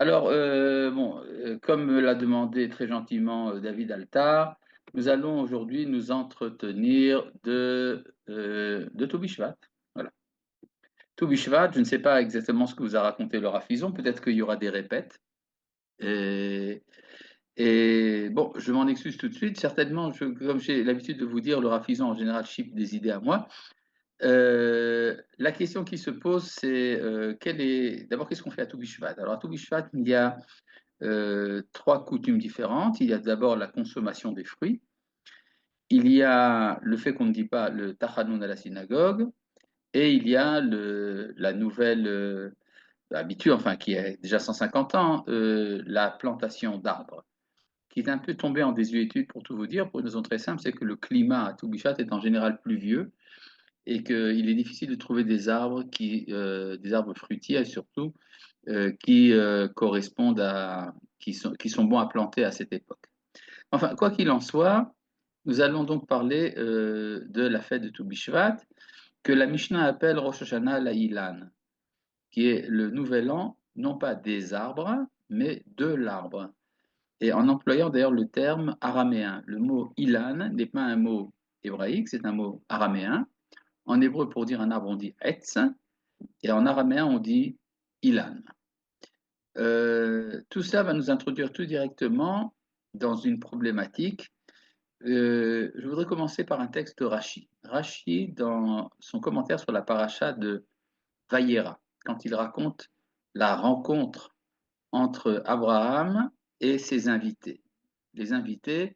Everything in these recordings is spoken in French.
Alors, comme l'a demandé très gentiment David Altar, nous allons aujourd'hui nous entretenir de Tobi Shvat. Voilà. Tobi Shvat, je ne sais pas exactement ce que vous a raconté le Rafizon, peut-être qu'il y aura des répètes. Et, et bon, je m'en excuse tout de suite. Certainement, comme j'ai l'habitude de vous dire, le Rafizon en général chip des idées à moi. La question qui se pose, c'est d'abord qu'est-ce qu'on fait à Tobi Shvat? Alors à Tobi Shvat, il y a trois coutumes différentes. Il y a d'abord la consommation des fruits. Il y a le fait qu'on ne dit pas le tachanoun à la synagogue. Et il y a la nouvelle habitude, enfin qui a déjà 150 ans, la plantation d'arbres, qui est un peu tombée en désuétude pour tout vous dire, pour une raison très simple, c'est que le climat à Toubichat est en général pluvieux et qu'il est difficile de trouver des arbres fruitiers et surtout qui correspondent qui sont bons à planter à cette époque. Enfin, quoi qu'il en soit, nous allons donc parler de la fête de Toubou Shvat, que la Mishnah appelle Rosh Hashanah la Ilan, qui est le nouvel an, non pas des arbres, mais de l'arbre. Et en employant d'ailleurs le terme araméen. Le mot Ilan n'est pas un mot hébraïque, c'est un mot araméen. En hébreu, pour dire un arbre, on dit Etz, et en araméen, on dit Ilan. Tout ça va nous introduire tout directement dans une problématique. Je voudrais commencer par un texte de Rashi. Rashi, dans son commentaire sur la paracha de Vayera, quand il raconte la rencontre entre Abraham et ses invités. Les invités,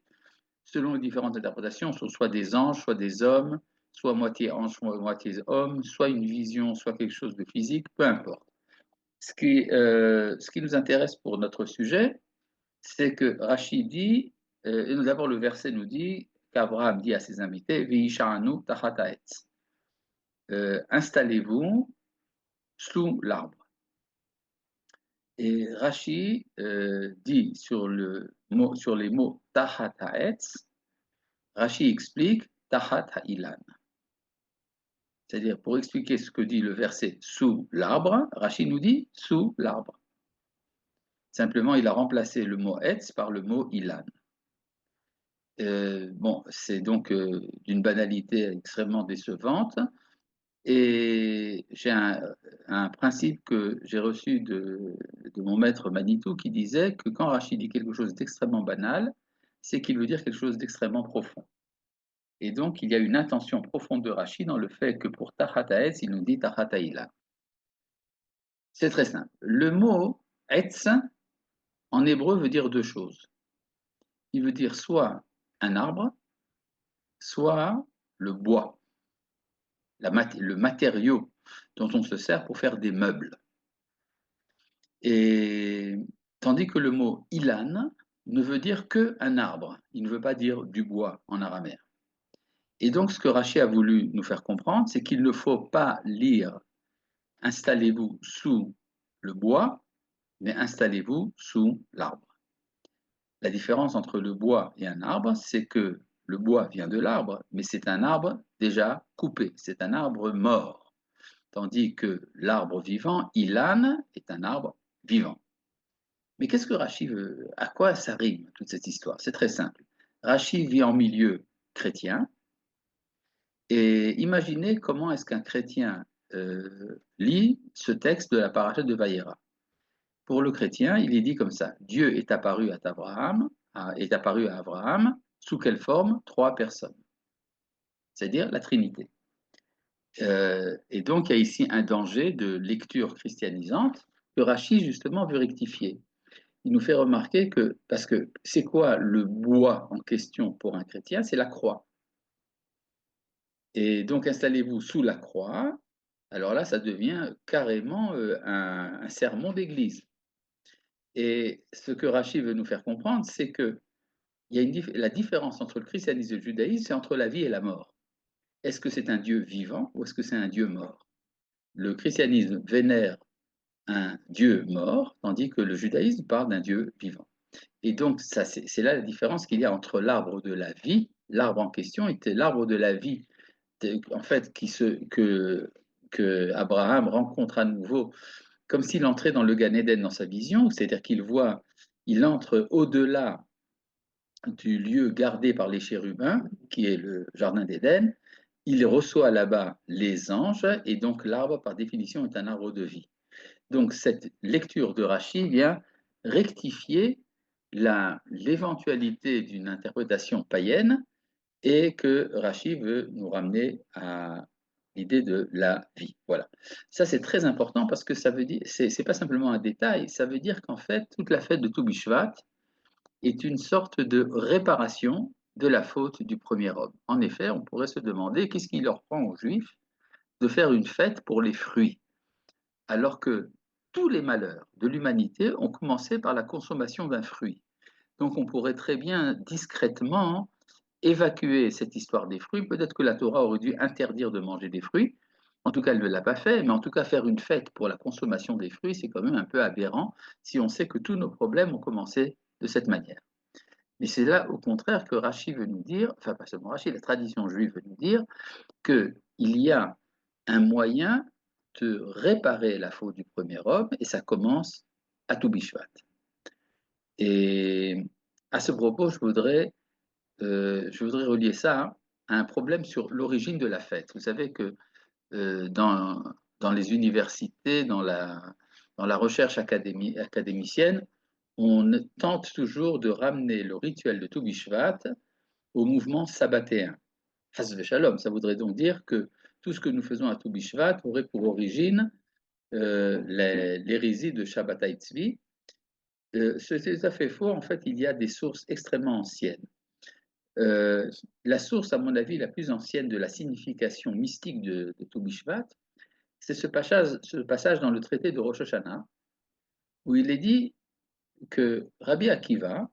selon les différentes interprétations, sont soit des anges, soit des hommes, soit moitié ange, soit moitié homme, soit une vision, soit quelque chose de physique, peu importe. Ce qui nous intéresse pour notre sujet, c'est que Rachid dit, et d'abord le verset nous dit qu'Abraham dit à ses invités, Veisha'anu tachat ha'etz. Installez-vous sous l'arbre. Et Rashi dit sur les mots tachat ha'etz, Rashi explique tachat ha'ilan. C'est-à-dire, pour expliquer ce que dit le verset sous l'arbre, Rashi nous dit sous l'arbre. Simplement, il a remplacé le mot etz par le mot ilan. Bon, c'est donc d'une banalité extrêmement décevante. Et j'ai un principe que j'ai reçu de mon maître Manitou qui disait que quand Rachid dit quelque chose d'extrêmement banal, c'est qu'il veut dire quelque chose d'extrêmement profond. Et donc, il y a une intention profonde de Rachid dans le fait que pour Tachataetz, il nous dit Tachataïla. C'est très simple. Le mot Etz, en hébreu, veut dire deux choses. Il veut dire soit un arbre, soit le bois, le matériau dont on se sert pour faire des meubles. Et tandis que le mot ilan ne veut dire que un arbre, il ne veut pas dire du bois en araméen. Et donc ce que Rachid a voulu nous faire comprendre, c'est qu'il ne faut pas lire installez-vous sous le bois, mais installez-vous sous l'arbre. La différence entre le bois et un arbre, c'est que le bois vient de l'arbre, mais c'est un arbre déjà coupé, c'est un arbre mort. Tandis que l'arbre vivant, Ilan, est un arbre vivant. Mais qu'est-ce que Rachid veut? À quoi ça rime, toute cette histoire? C'est très simple. Rachid vit en milieu chrétien, et imaginez comment est-ce qu'un chrétien lit ce texte de la paracha de Vayera. Pour le chrétien, il est dit comme ça: Dieu est apparu à Abraham, sous quelle forme? Trois personnes, c'est-à-dire la Trinité. Et donc, il y a ici un danger de lecture christianisante que Rachid, justement, veut rectifier. Il nous fait remarquer que, parce que c'est quoi le bois en question pour un chrétien? C'est la croix. Et donc, installez-vous sous la croix. Alors là, ça devient carrément un sermon d'église. Et ce que Rachid veut nous faire comprendre, c'est que la différence entre le christianisme et le judaïsme, c'est entre la vie et la mort. Est-ce que c'est un Dieu vivant ou est-ce que c'est un Dieu mort? Le christianisme vénère un Dieu mort, tandis que le judaïsme parle d'un Dieu vivant. Et donc, c'est là la différence qu'il y a entre l'arbre de la vie. L'arbre en question était l'arbre de la vie, en fait, que Abraham rencontre à nouveau comme s'il entrait dans le Gan Eden dans sa vision, c'est-à-dire il entre au-delà du lieu gardé par les chérubins, qui est le jardin d'Éden, il reçoit là-bas les anges, et donc l'arbre, par définition, est un arbre de vie. Donc cette lecture de Rachi vient rectifier l'éventualité d'une interprétation païenne et que Rachi veut nous ramener à l'idée de la vie. Voilà. Ça, c'est très important parce que ça veut dire, c'est pas simplement un détail, ça veut dire qu'en fait, toute la fête de Toubishvat est une sorte de réparation de la faute du premier homme. En effet, on pourrait se demander qu'est-ce qui leur prend aux Juifs de faire une fête pour les fruits, alors que tous les malheurs de l'humanité ont commencé par la consommation d'un fruit. Donc on pourrait très bien discrètement évacuer cette histoire des fruits. Peut-être que la Torah aurait dû interdire de manger des fruits. En tout cas, elle ne l'a pas fait, mais en tout cas, faire une fête pour la consommation des fruits, c'est quand même un peu aberrant si on sait que tous nos problèmes ont commencé de cette manière. Mais c'est là, au contraire, que Rachi veut nous dire, enfin pas seulement Rachi, la tradition juive veut nous dire qu'il y a un moyen de réparer la faute du premier homme, et ça commence à Toubishvat. Et à ce propos, je voudrais relier ça à un problème sur l'origine de la fête. Vous savez que dans les universités, dans la recherche académicienne, on tente toujours de ramener le rituel de Toubishvat au mouvement sabbatéen. Chas Shalom, ça voudrait donc dire que tout ce que nous faisons à Toubishvat aurait pour origine l'hérésie de Shabbatai Tzvi. C'est tout à fait faux. En fait, il y a des sources extrêmement anciennes. La source, à mon avis, la plus ancienne de la signification mystique de Toubishvat, c'est ce passage dans le traité de Rosh Hashanah, où il est dit que Rabbi Akiva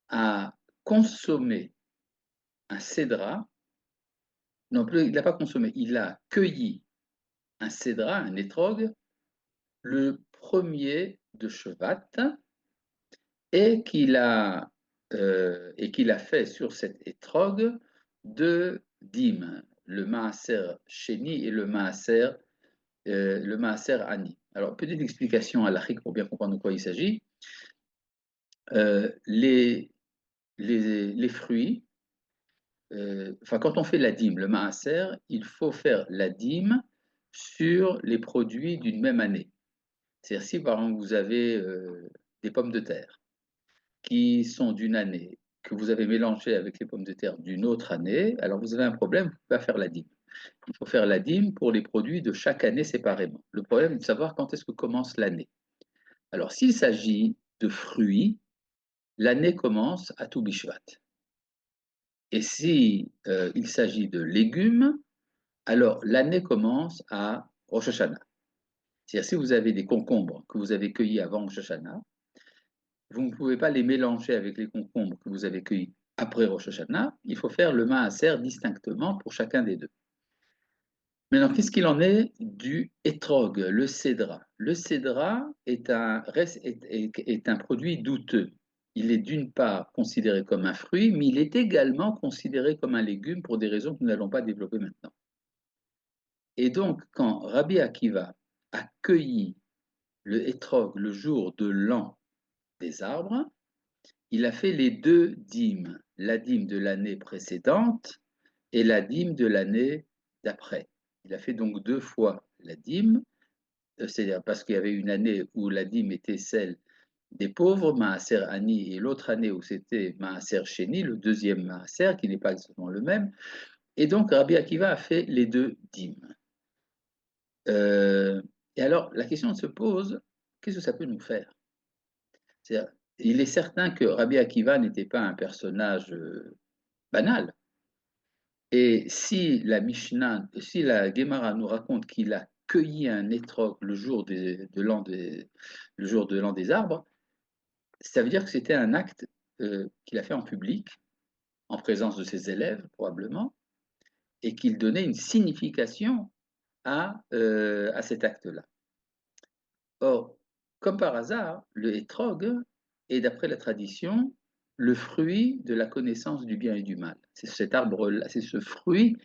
a consommé un cédra, non plus, il n'a pas consommé, il a cueilli un cédra, un étrog, le premier de Shevat, et qu'il a fait sur cet étrog deux dîmes, le Maaser Sheni et le Maaser Ani. Alors, petite explication halachique pour bien comprendre de quoi il s'agit. Les fruits, enfin, quand on fait la dîme, le Maaser, il faut faire la dîme sur les produits d'une même année. C'est-à-dire, si par exemple vous avez des pommes de terre qui sont d'une année, que vous avez mélangé avec les pommes de terre d'une autre année, alors vous avez un problème, vous ne pouvez pas faire la dîme. Il faut faire la dîme pour les produits de chaque année séparément. Le problème est de savoir quand est-ce que commence l'année. Alors, s'il s'agit de fruits, l'année commence à Toubishvat. Et si il s'agit de légumes, alors l'année commence à Rosh Hashanah. C'est-à-dire, si vous avez des concombres que vous avez cueillis avant Rosh Hashanah, vous ne pouvez pas les mélanger avec les concombres que vous avez cueillis après Rosh Hashanah. Il faut faire le maaser distinctement pour chacun des deux. Maintenant, qu'est-ce qu'il en est du hétrog, le cédra? Le cédra est un produit douteux. Il est d'une part considéré comme un fruit, mais il est également considéré comme un légume pour des raisons que nous n'allons pas développer maintenant. Et donc, quand Rabbi Akiva a cueilli le hétrog le jour de l'an des arbres, il a fait les deux dîmes, la dîme de l'année précédente et la dîme de l'année d'après. Il a fait donc deux fois la dîme, c'est-à-dire parce qu'il y avait une année où la dîme était celle des pauvres, Maaser Ani, et l'autre année où c'était Maaser Sheni, le deuxième Maaser, qui n'est pas exactement le même. Et donc Rabbi Akiva a fait les deux dîmes. Et alors, la question se pose, qu'est-ce que ça peut nous faire? Il est certain que Rabbi Akiva n'était pas un personnage banal. Et si la Gemara nous raconte qu'il a cueilli un étrog le jour de l'an des arbres, ça veut dire que c'était un acte qu'il a fait en public, en présence de ses élèves probablement, et qu'il donnait une signification à cet acte-là. Or, comme par hasard, le hétrog est, d'après la tradition, le fruit de la connaissance du bien et du mal. C'est cet arbre-là, c'est ce fruit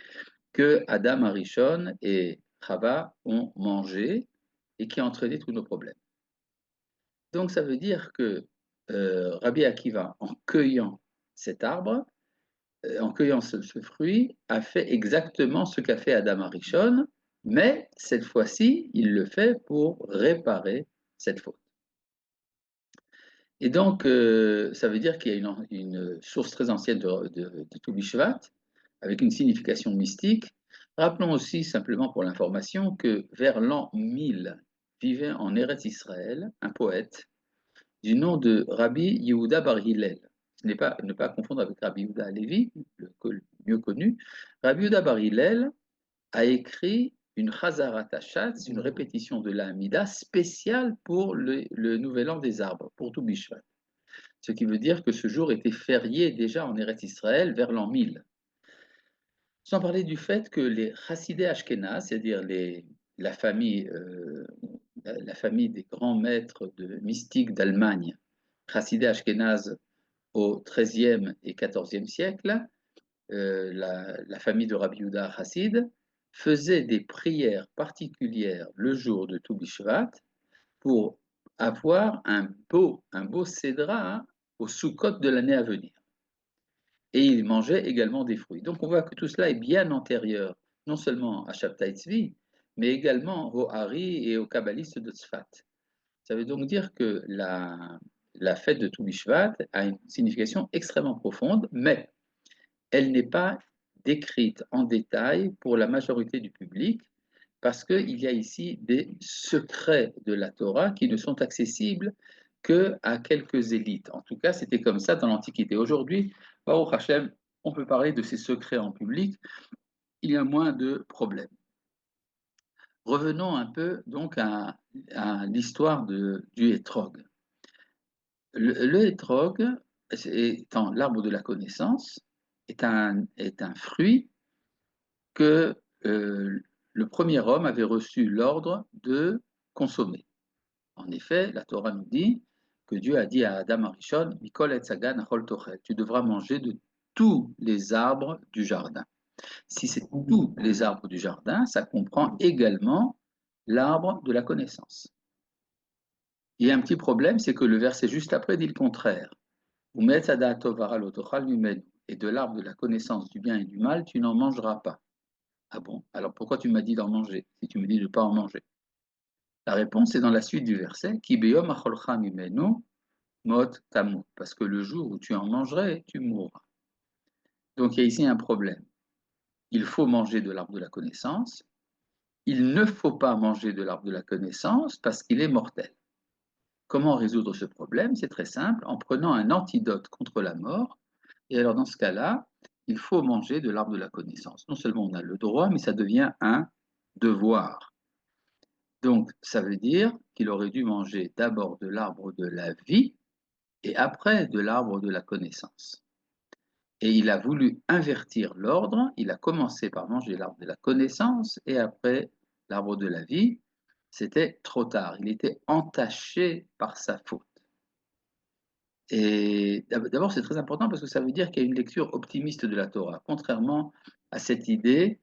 que Adam Arishon et Chava ont mangé et qui a entraîné tous nos problèmes. Donc ça veut dire que Rabbi Akiva, en cueillant cet arbre, en cueillant ce fruit, a fait exactement ce qu'a fait Adam Arishon, mais cette fois-ci, il le fait pour réparer cette faute. Et donc, ça veut dire qu'il y a une source très ancienne de Toubishvat, Shvat, avec une signification mystique. Rappelons aussi, simplement pour l'information, que vers l'an 1000 vivait en Eretz Israël un poète du nom de Rabbi Yehuda Bar Hillel. Ce n'est pas ne pas confondre avec Rabbi Yehuda Halevi, le mieux connu. Rabbi Yehuda Bar Hillel a écrit une Chazarat Hashatz, une répétition de la Hamida spéciale pour le Nouvel An des arbres, pour Toubou Shvat. Ce qui veut dire que ce jour était férié déjà en Eretz Israël vers l'an 1000. Sans parler du fait que les Chassidé Ashkenaz, c'est-à-dire la famille, la famille des grands maîtres mystiques d'Allemagne, Chassidé Ashkenaz au XIIIe et XIVe siècle, la famille de Rabbi Yehuda Chassid, faisait des prières particulières le jour de Toubou Shvat pour avoir un beau cédra au Sukkot de l'année à venir. Et il mangeait également des fruits. Donc on voit que tout cela est bien antérieur, non seulement à Shabtai Tzvi, mais également au Hari et aux kabbalistes de Tzfat. Ça veut donc dire que la fête de Toubou Shvat a une signification extrêmement profonde, mais elle n'est pas décrite en détail pour la majorité du public, parce qu'il y a ici des secrets de la Torah qui ne sont accessibles qu'à quelques élites. En tout cas, c'était comme ça dans l'Antiquité. Aujourd'hui, Baruch Hashem, on peut parler de ces secrets en public, il y a moins de problèmes. Revenons un peu donc à l'histoire du hétrog. Le hétrog, étant l'arbre de la connaissance, est un fruit que le premier homme avait reçu l'ordre de consommer. En effet, la Torah nous dit que Dieu a dit à Adam Arishon, Mikol et Sagan achol tochel, tu devras manger de tous les arbres du jardin. Si c'est tous les arbres du jardin, ça comprend également l'arbre de la connaissance. Il y a un petit problème, c'est que le verset juste après dit le contraire. Et de l'arbre de la connaissance du bien et du mal, tu n'en mangeras pas. Ah bon? Alors pourquoi tu m'as dit d'en manger, si tu me dis de ne pas en manger? La réponse est dans la suite du verset, Ki beyom acholcha mimenu mot tamut, parce que le jour où tu en mangerais, tu mourras. Donc il y a ici un problème. Il faut manger de l'arbre de la connaissance. Il ne faut pas manger de l'arbre de la connaissance parce qu'il est mortel. Comment résoudre ce problème? C'est très simple, en prenant un antidote contre la mort. Et alors dans ce cas-là, il faut manger de l'arbre de la connaissance. Non seulement on a le droit, mais ça devient un devoir. Donc ça veut dire qu'il aurait dû manger d'abord de l'arbre de la vie et après de l'arbre de la connaissance. Et il a voulu invertir l'ordre, il a commencé par manger l'arbre de la connaissance et après l'arbre de la vie. C'était trop tard, il était entaché par sa faute. Et d'abord, c'est très important parce que ça veut dire qu'il y a une lecture optimiste de la Torah, contrairement à cette idée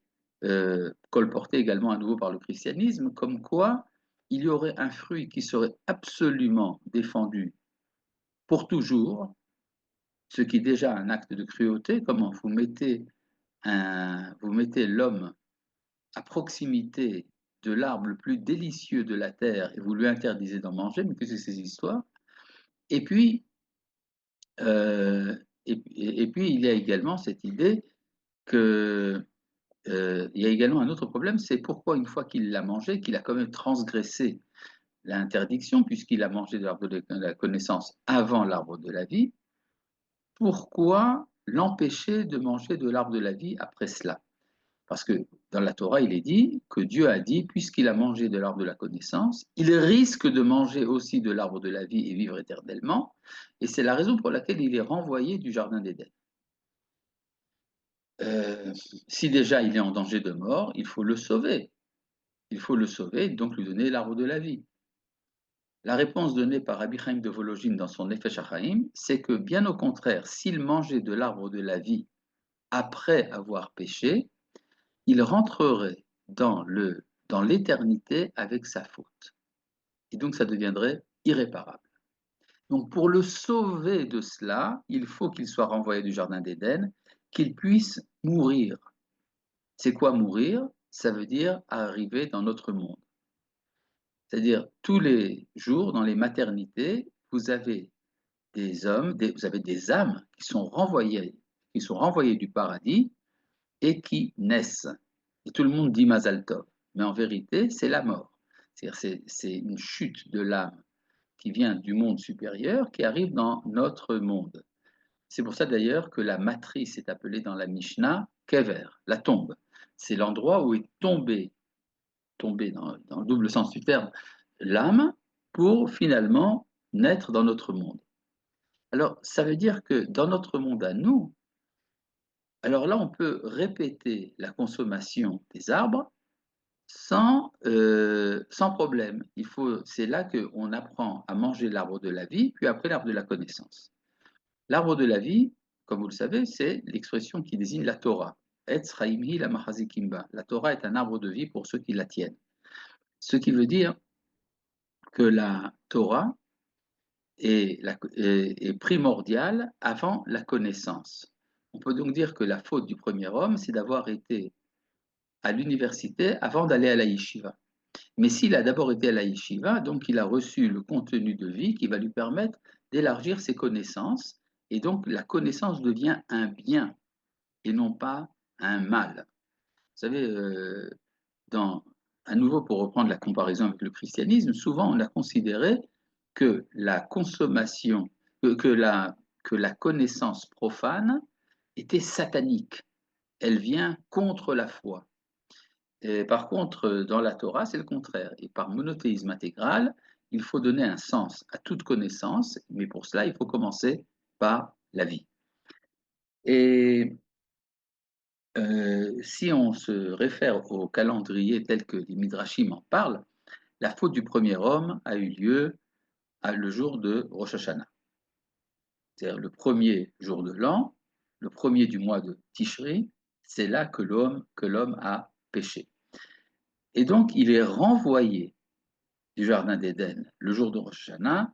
colportée également à nouveau par le christianisme, comme quoi il y aurait un fruit qui serait absolument défendu pour toujours, ce qui est déjà un acte de cruauté. Comment vous mettez l'homme à proximité de l'arbre le plus délicieux de la terre et vous lui interdisez d'en manger, mais que c'est ces histoires. Et puis, et puis, il y a également cette idée que il y a également un autre problème, c'est pourquoi une fois qu'il l'a mangé, qu'il a quand même transgressé l'interdiction, puisqu'il a mangé de l'arbre de la connaissance avant l'arbre de la vie, pourquoi l'empêcher de manger de l'arbre de la vie après cela? Parce que dans la Torah, il est dit que Dieu a dit, puisqu'il a mangé de l'arbre de la connaissance, il risque de manger aussi de l'arbre de la vie et vivre éternellement. Et c'est la raison pour laquelle il est renvoyé du jardin d'Éden. Si déjà il est en danger de mort, il faut le sauver. Il faut le sauver et donc lui donner l'arbre de la vie. La réponse donnée par Rabbi Chaim de Volojine dans son Nefesh HaChaim, c'est que bien au contraire, s'il mangeait de l'arbre de la vie après avoir péché, il rentrerait dans l'éternité avec sa faute. et donc ça deviendrait irréparable. Donc pour le sauver de cela, il faut qu'il soit renvoyé du jardin d'Éden, qu'il puisse mourir. C'est quoi mourir? Ça veut dire arriver dans notre monde. C'est-à-dire tous les jours dans les maternités, vous avez des hommes, vous avez des âmes qui sont renvoyées du paradis et qui naissent. Et tout le monde dit Mazal Tov. Mais en vérité, c'est la mort. C'est une chute de l'âme qui vient du monde supérieur qui arrive dans notre monde. C'est pour ça d'ailleurs que la matrice est appelée dans la Mishnah Kever, la tombe. C'est l'endroit où est tombé dans le double sens du terme, l'âme pour finalement naître dans notre monde. Alors, ça veut dire que dans notre monde à nous, alors là, on peut répéter la consommation des arbres sans problème. C'est là qu'on apprend à manger l'arbre de la vie, puis après l'arbre de la connaissance. L'arbre de la vie, comme vous le savez, c'est l'expression qui désigne la Torah. Etz Chaimhi la Mahazikimba. La Torah est un arbre de vie pour ceux qui la tiennent. Ce qui veut dire que la Torah est primordiale avant la connaissance. On peut donc dire que la faute du premier homme, c'est d'avoir été à l'université avant d'aller à la yeshiva. Mais s'il a d'abord été à la yeshiva, donc il a reçu le contenu de vie qui va lui permettre d'élargir ses connaissances, et donc la connaissance devient un bien et non pas un mal. Vous savez, à nouveau pour reprendre la comparaison avec le christianisme, souvent on a considéré que la consommation, que la connaissance profane était satanique. Elle vient contre la foi. Et par contre, dans la Torah, c'est le contraire. Et par monothéisme intégral, il faut donner un sens à toute connaissance, mais pour cela, il faut commencer par la vie. Et si on se réfère au calendrier tel que les Midrashim en parlent, la faute du premier homme a eu lieu le jour de Rosh Hashanah, c'est-à-dire le premier jour de l'an, le premier du mois de Tishri, c'est là que l'homme a péché. Et donc, il est renvoyé du jardin d'Éden le jour de Rosh Hashanah,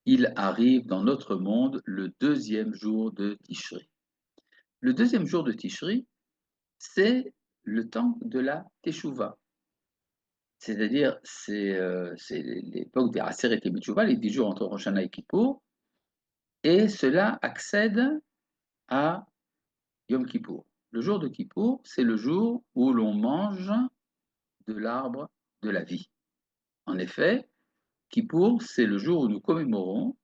il arrive dans notre monde le deuxième jour de Tishri. Le deuxième jour de Tishri, c'est le temps de la Teshuvah. C'est-à-dire, c'est l'époque des Aseret et Teshuvah, les 10 jours entre Rosh Hashanah et Kippour, et cela accède à Yom Kippour. Le jour de Kippour, c'est le jour où l'on mange de l'arbre de la vie. En effet, Kippour, c'est le jour où nous commémorons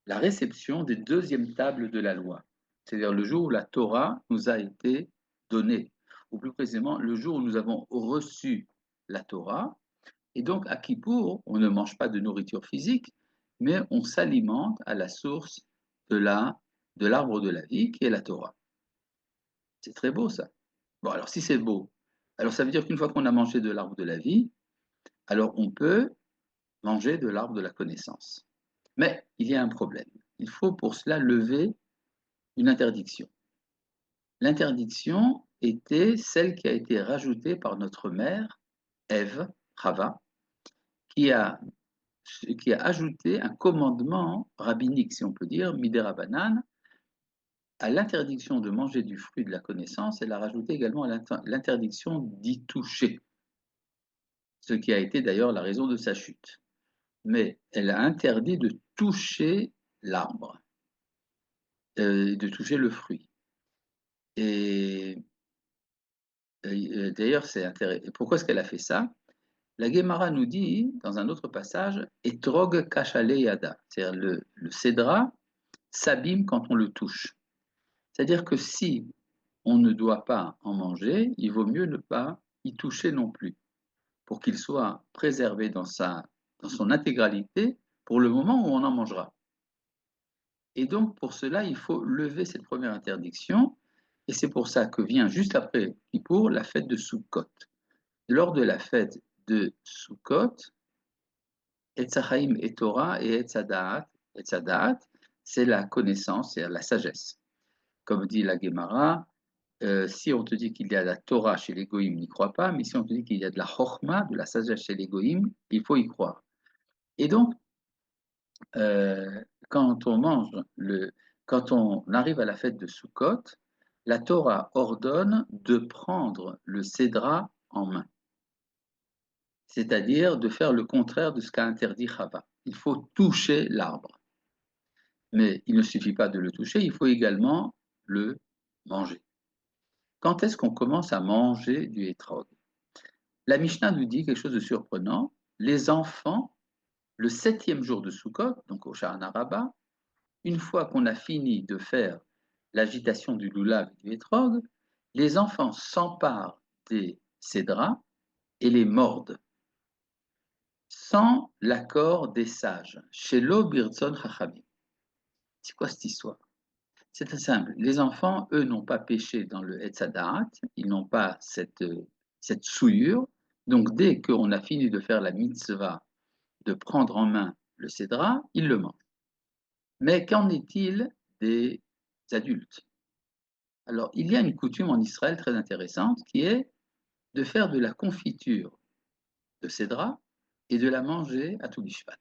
la réception des deuxièmes tables de la loi, c'est-à-dire le jour où la Torah nous a été donnée, ou plus précisément le jour où nous avons reçu la Torah. Et donc à Kippour, on ne mange pas de nourriture physique, mais on s'alimente à la source de l'arbre de la vie qui est la Torah. C'est très beau ça. Bon, alors si c'est beau, alors ça veut dire qu'une fois qu'on a mangé de l'arbre de la vie, alors on peut manger de l'arbre de la connaissance. Mais il y a un problème. Il faut pour cela lever une interdiction. L'interdiction était celle qui a été rajoutée par notre mère, Ève, Chava, qui a, qui a ajouté un commandement rabbinique, si on peut dire, Midérabanan, à l'interdiction de manger du fruit de la connaissance. Elle a rajouté également l'interdiction d'y toucher, ce qui a été d'ailleurs la raison de sa chute. Mais elle a interdit de toucher l'arbre, de toucher le fruit. Et d'ailleurs, c'est intéressant. Pourquoi est-ce qu'elle a fait ça? La Guémara nous dit, dans un autre passage, Etrog kachale yada, c'est-à-dire le cédra s'abîme quand on le touche. C'est-à-dire que si on ne doit pas en manger, il vaut mieux ne pas y toucher non plus, pour qu'il soit préservé dans son intégralité pour le moment où on en mangera. Et donc, pour cela, il faut lever cette première interdiction, et c'est pour ça que vient juste après Kippour la fête de Sukkot. Lors de la fête de Sukkot, Etzachaim et Torah et Etzadaat, c'est la connaissance, c'est la sagesse. Comme dit la Gemara, si on te dit qu'il y a la Torah chez les Goïms, n'y crois pas, mais si on te dit qu'il y a de la Chokhma, de la sagesse chez les Goïms, il faut y croire. Et donc, quand on mange quand on arrive à la fête de Sukkot, la Torah ordonne de prendre le cédra en main, c'est-à-dire de faire le contraire de ce qu'a interdit Chava. Il faut toucher l'arbre. Mais il ne suffit pas de le toucher, il faut également le manger. Quand est-ce qu'on commence à manger du hétrog? La Mishnah nous dit quelque chose de surprenant. Les enfants, le 7e jour de Sukkot, donc au Shana Rabbah, une fois qu'on a fini de faire l'agitation du lulav et du hétrog, les enfants s'emparent des cédras et les mordent, sans l'accord des sages. Shelo Birtzon Chachamim. C'est quoi cette histoire? C'est très simple. Les enfants, eux, n'ont pas péché dans le Hetzadat, ils n'ont pas cette souillure. Donc, dès qu'on a fini de faire la mitzvah de prendre en main le cédra, ils le mangent. Mais qu'en est-il des adultes? Alors, il y a une coutume en Israël très intéressante qui est de faire de la confiture de cédra et de la manger à tout l'ishvat.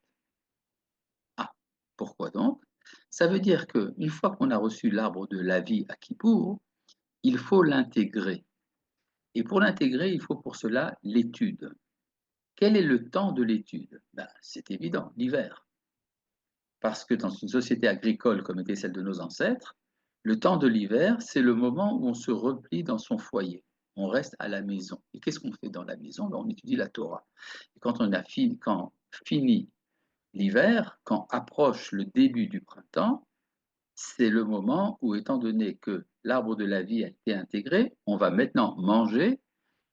Ah, pourquoi donc? Ça veut dire qu'une fois qu'on a reçu l'arbre de la vie à Kippour, il faut l'intégrer. Et pour l'intégrer, il faut pour cela l'étude. Quel est le temps de l'étude? Ben, c'est évident, l'hiver. Parce que dans une société agricole comme était celle de nos ancêtres, le temps de l'hiver, c'est le moment où on se replie dans son foyer. On reste à la maison. Et qu'est-ce qu'on fait dans la maison? Ben, on étudie la Torah. Et quand finit l'hiver, quand approche le début du printemps, c'est le moment où, étant donné que l'arbre de la vie a été intégré, on va maintenant manger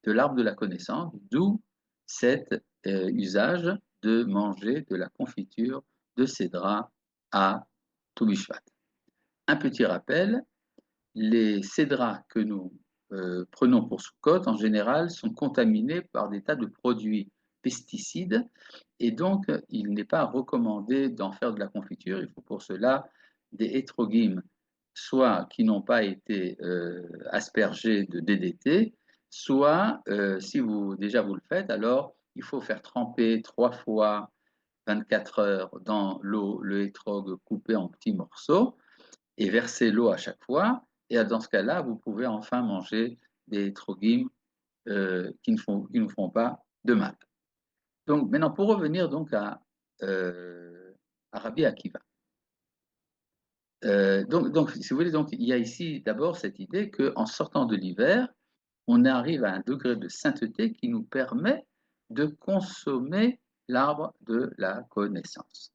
de l'arbre de la connaissance, d'où cet usage de manger de la confiture de cédra à Toubishvat. Un petit rappel, les cédras que nous prenons pour Sukkot, en général, sont contaminés par des tas de produits pesticides, et donc il n'est pas recommandé d'en faire de la confiture. Il faut pour cela des hétrogim, soit qui n'ont pas été aspergés de DDT, soit, si vous déjà vous le faites, alors il faut faire tremper 3 fois 24 heures dans l'eau le hétrog coupé en petits morceaux et verser l'eau à chaque fois. Et dans ce cas-là, vous pouvez enfin manger des hétrogim qui ne font pas de mal. Donc maintenant, pour revenir donc à Rabbi Akiva. Donc, si vous voulez, donc, il y a ici d'abord cette idée qu'en sortant de l'hiver, on arrive à un degré de sainteté qui nous permet de consommer l'arbre de la connaissance.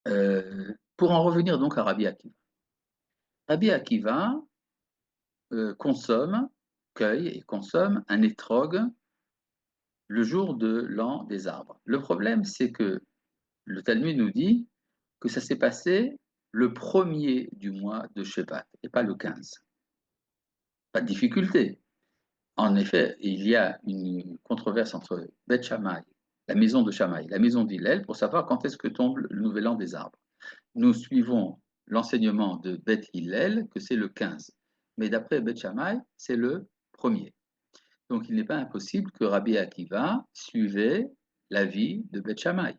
Pour en revenir donc à Rabbi Akiva. Rabbi Akiva cueille et consomme un étrog le jour de l'an des arbres. Le problème, c'est que le Talmud nous dit que ça s'est passé le premier du mois de Shevat et pas le 15. Pas de difficulté. En effet, il y a une controverse entre Beth Shammai, la maison de Shammai, la maison d'Hillel, pour savoir quand est-ce que tombe le nouvel an des arbres. Nous suivons l'enseignement de Beth Hillel, que c'est le 15. Mais d'après Beth Shammai, c'est le premier. Donc il n'est pas impossible que Rabbi Akiva suivait l'avis de Beth Shammai.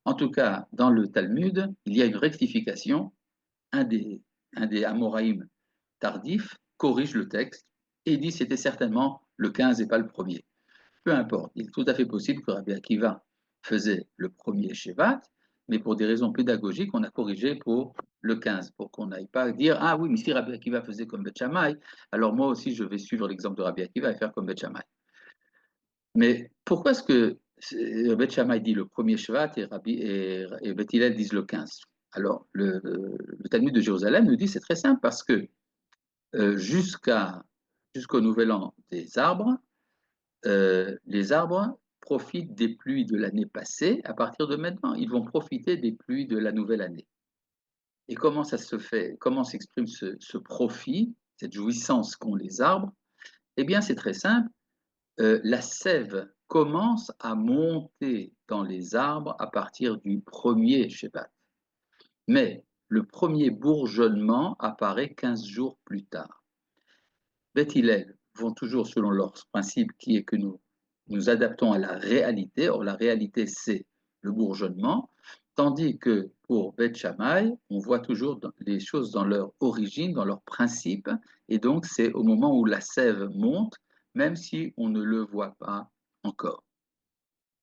En tout cas, dans le Talmud, il y a une rectification. Un des Amoraïm tardifs corrige le texte et dit que c'était certainement le 15 et pas le premier. Peu importe, il est tout à fait possible que Rabbi Akiva faisait le premier Shevat, mais pour des raisons pédagogiques, on a corrigé pour le 15, pour qu'on n'aille pas dire ah oui, mais si Rabbi Akiva faisait comme Beth Shammai, alors moi aussi je vais suivre l'exemple de Rabbi Akiva et faire comme Beth Shammai. Mais pourquoi est-ce que Beth Shammai dit le premier Shevat et Beth Hillel disent le 15? Alors, le Talmud de Jérusalem nous dit c'est très simple parce que jusqu'au nouvel an des arbres, les arbres profitent des pluies de l'année passée à partir de maintenant. Ils vont profiter des pluies de la nouvelle année. Et comment ça se fait? Comment s'exprime ce profit, cette jouissance qu'ont les arbres? Eh bien, c'est très simple. La sève commence à monter dans les arbres à partir du premier Shevat. Mais le premier bourgeonnement apparaît 15 jours plus tard. Beth Hillel vont toujours selon leur principe qui est que nous nous adaptons à la réalité. Or, la réalité, c'est le bourgeonnement, tandis que pour Beth Shammai, on voit toujours les choses dans leur origine, dans leur principe, et donc c'est au moment où la sève monte, même si on ne le voit pas encore.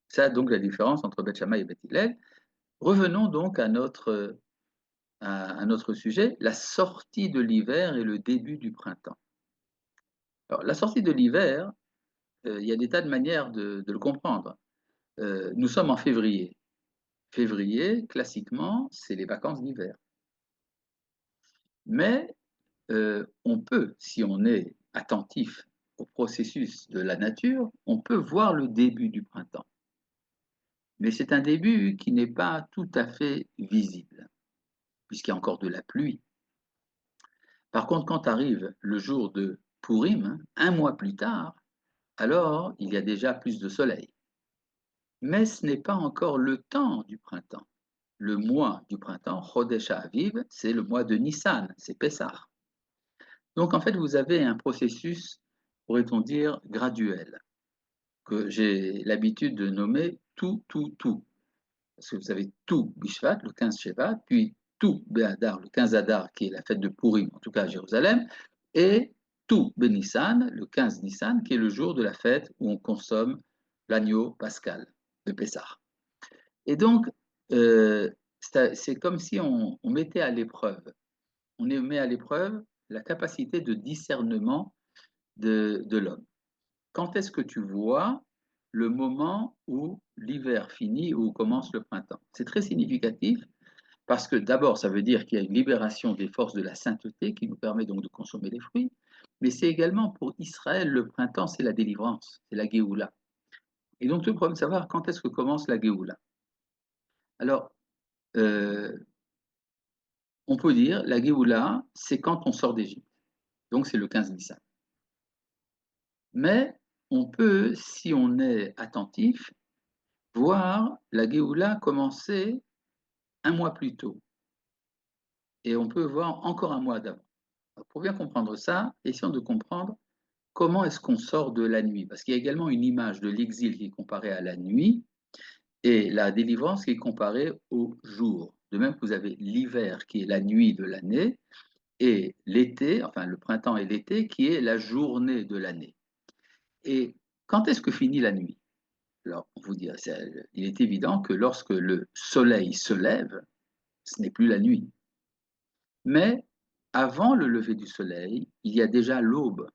Ça, donc, la différence entre Beth Shammai et Beth Hillel. Revenons donc à notre sujet, la sortie de l'hiver et le début du printemps. Alors, la sortie de l'hiver, il y a des tas de manières de le comprendre. Nous sommes en février. Février, classiquement, c'est les vacances d'hiver. Mais on peut, si on est attentif au processus de la nature, on peut voir le début du printemps. Mais c'est un début qui n'est pas tout à fait visible, puisqu'il y a encore de la pluie. Par contre, quand arrive le jour de Purim, un mois plus tard, alors il y a déjà plus de soleil. Mais ce n'est pas encore le temps du printemps. Le mois du printemps, Chodesh Aviv, c'est le mois de Nissan, c'est Pessah. Donc en fait, vous avez un processus, pourrait-on dire, graduel, que j'ai l'habitude de nommer tout, tout, tout. Parce que vous avez tout Bishvat, le 15 Shevat, puis tout Béhadar, le 15 Adar, qui est la fête de Purim, en tout cas à Jérusalem, et tout Bénissan, le 15 Nissan, qui est le jour de la fête où on consomme l'agneau pascal de Pessah. Et donc, c'est comme si on mettait à l'épreuve, on met à l'épreuve la capacité de discernement de l'homme. Quand est-ce que tu vois le moment où l'hiver finit, où commence le printemps? C'est très significatif parce que d'abord, ça veut dire qu'il y a une libération des forces de la sainteté qui nous permet donc de consommer les fruits, mais c'est également pour Israël, le printemps, c'est la délivrance, c'est la Géoula. Et donc, tout le problème de savoir quand est-ce que commence la Géoula. Alors, euh, on peut dire la Géoula, c'est quand on sort d'Égypte. Donc, c'est le 15 Nissan. Mais on peut, si on est attentif, voir la Géoula commencer un mois plus tôt. Et on peut voir encore un mois d'avant. Pour bien comprendre ça, essayons de comprendre comment est-ce qu'on sort de la nuit. Parce qu'il y a également une image de l'exil qui est comparée à la nuit et la délivrance qui est comparée au jour. De même que vous avez l'hiver qui est la nuit de l'année et l'été, enfin le printemps et l'été qui est la journée de l'année. Et quand est-ce que finit la nuit? Alors, on vous dit, il est évident que lorsque le soleil se lève, ce n'est plus la nuit. Mais avant le lever du soleil, il y a déjà l'aube.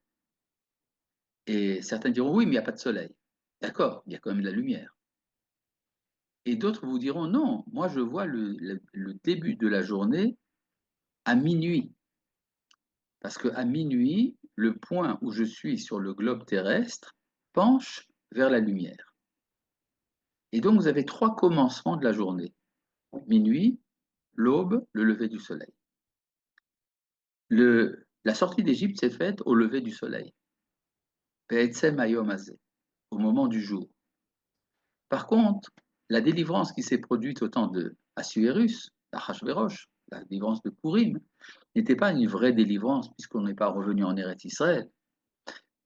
Et certains diront, oui, mais il n'y a pas de soleil. D'accord, il y a quand même de la lumière. Et d'autres vous diront, non, moi je vois le début de la journée à minuit. Parce qu'à minuit, le point où je suis sur le globe terrestre penche vers la lumière. Et donc vous avez trois commencements de la journée. Minuit, l'aube, le lever du soleil. La sortie d'Égypte s'est faite au lever du soleil, au moment du jour. Par contre, la délivrance qui s'est produite au temps de Assuérus, Achashvérosh, la délivrance de Purim, n'était pas une vraie délivrance puisqu'on n'est pas revenu en Eretz Israël,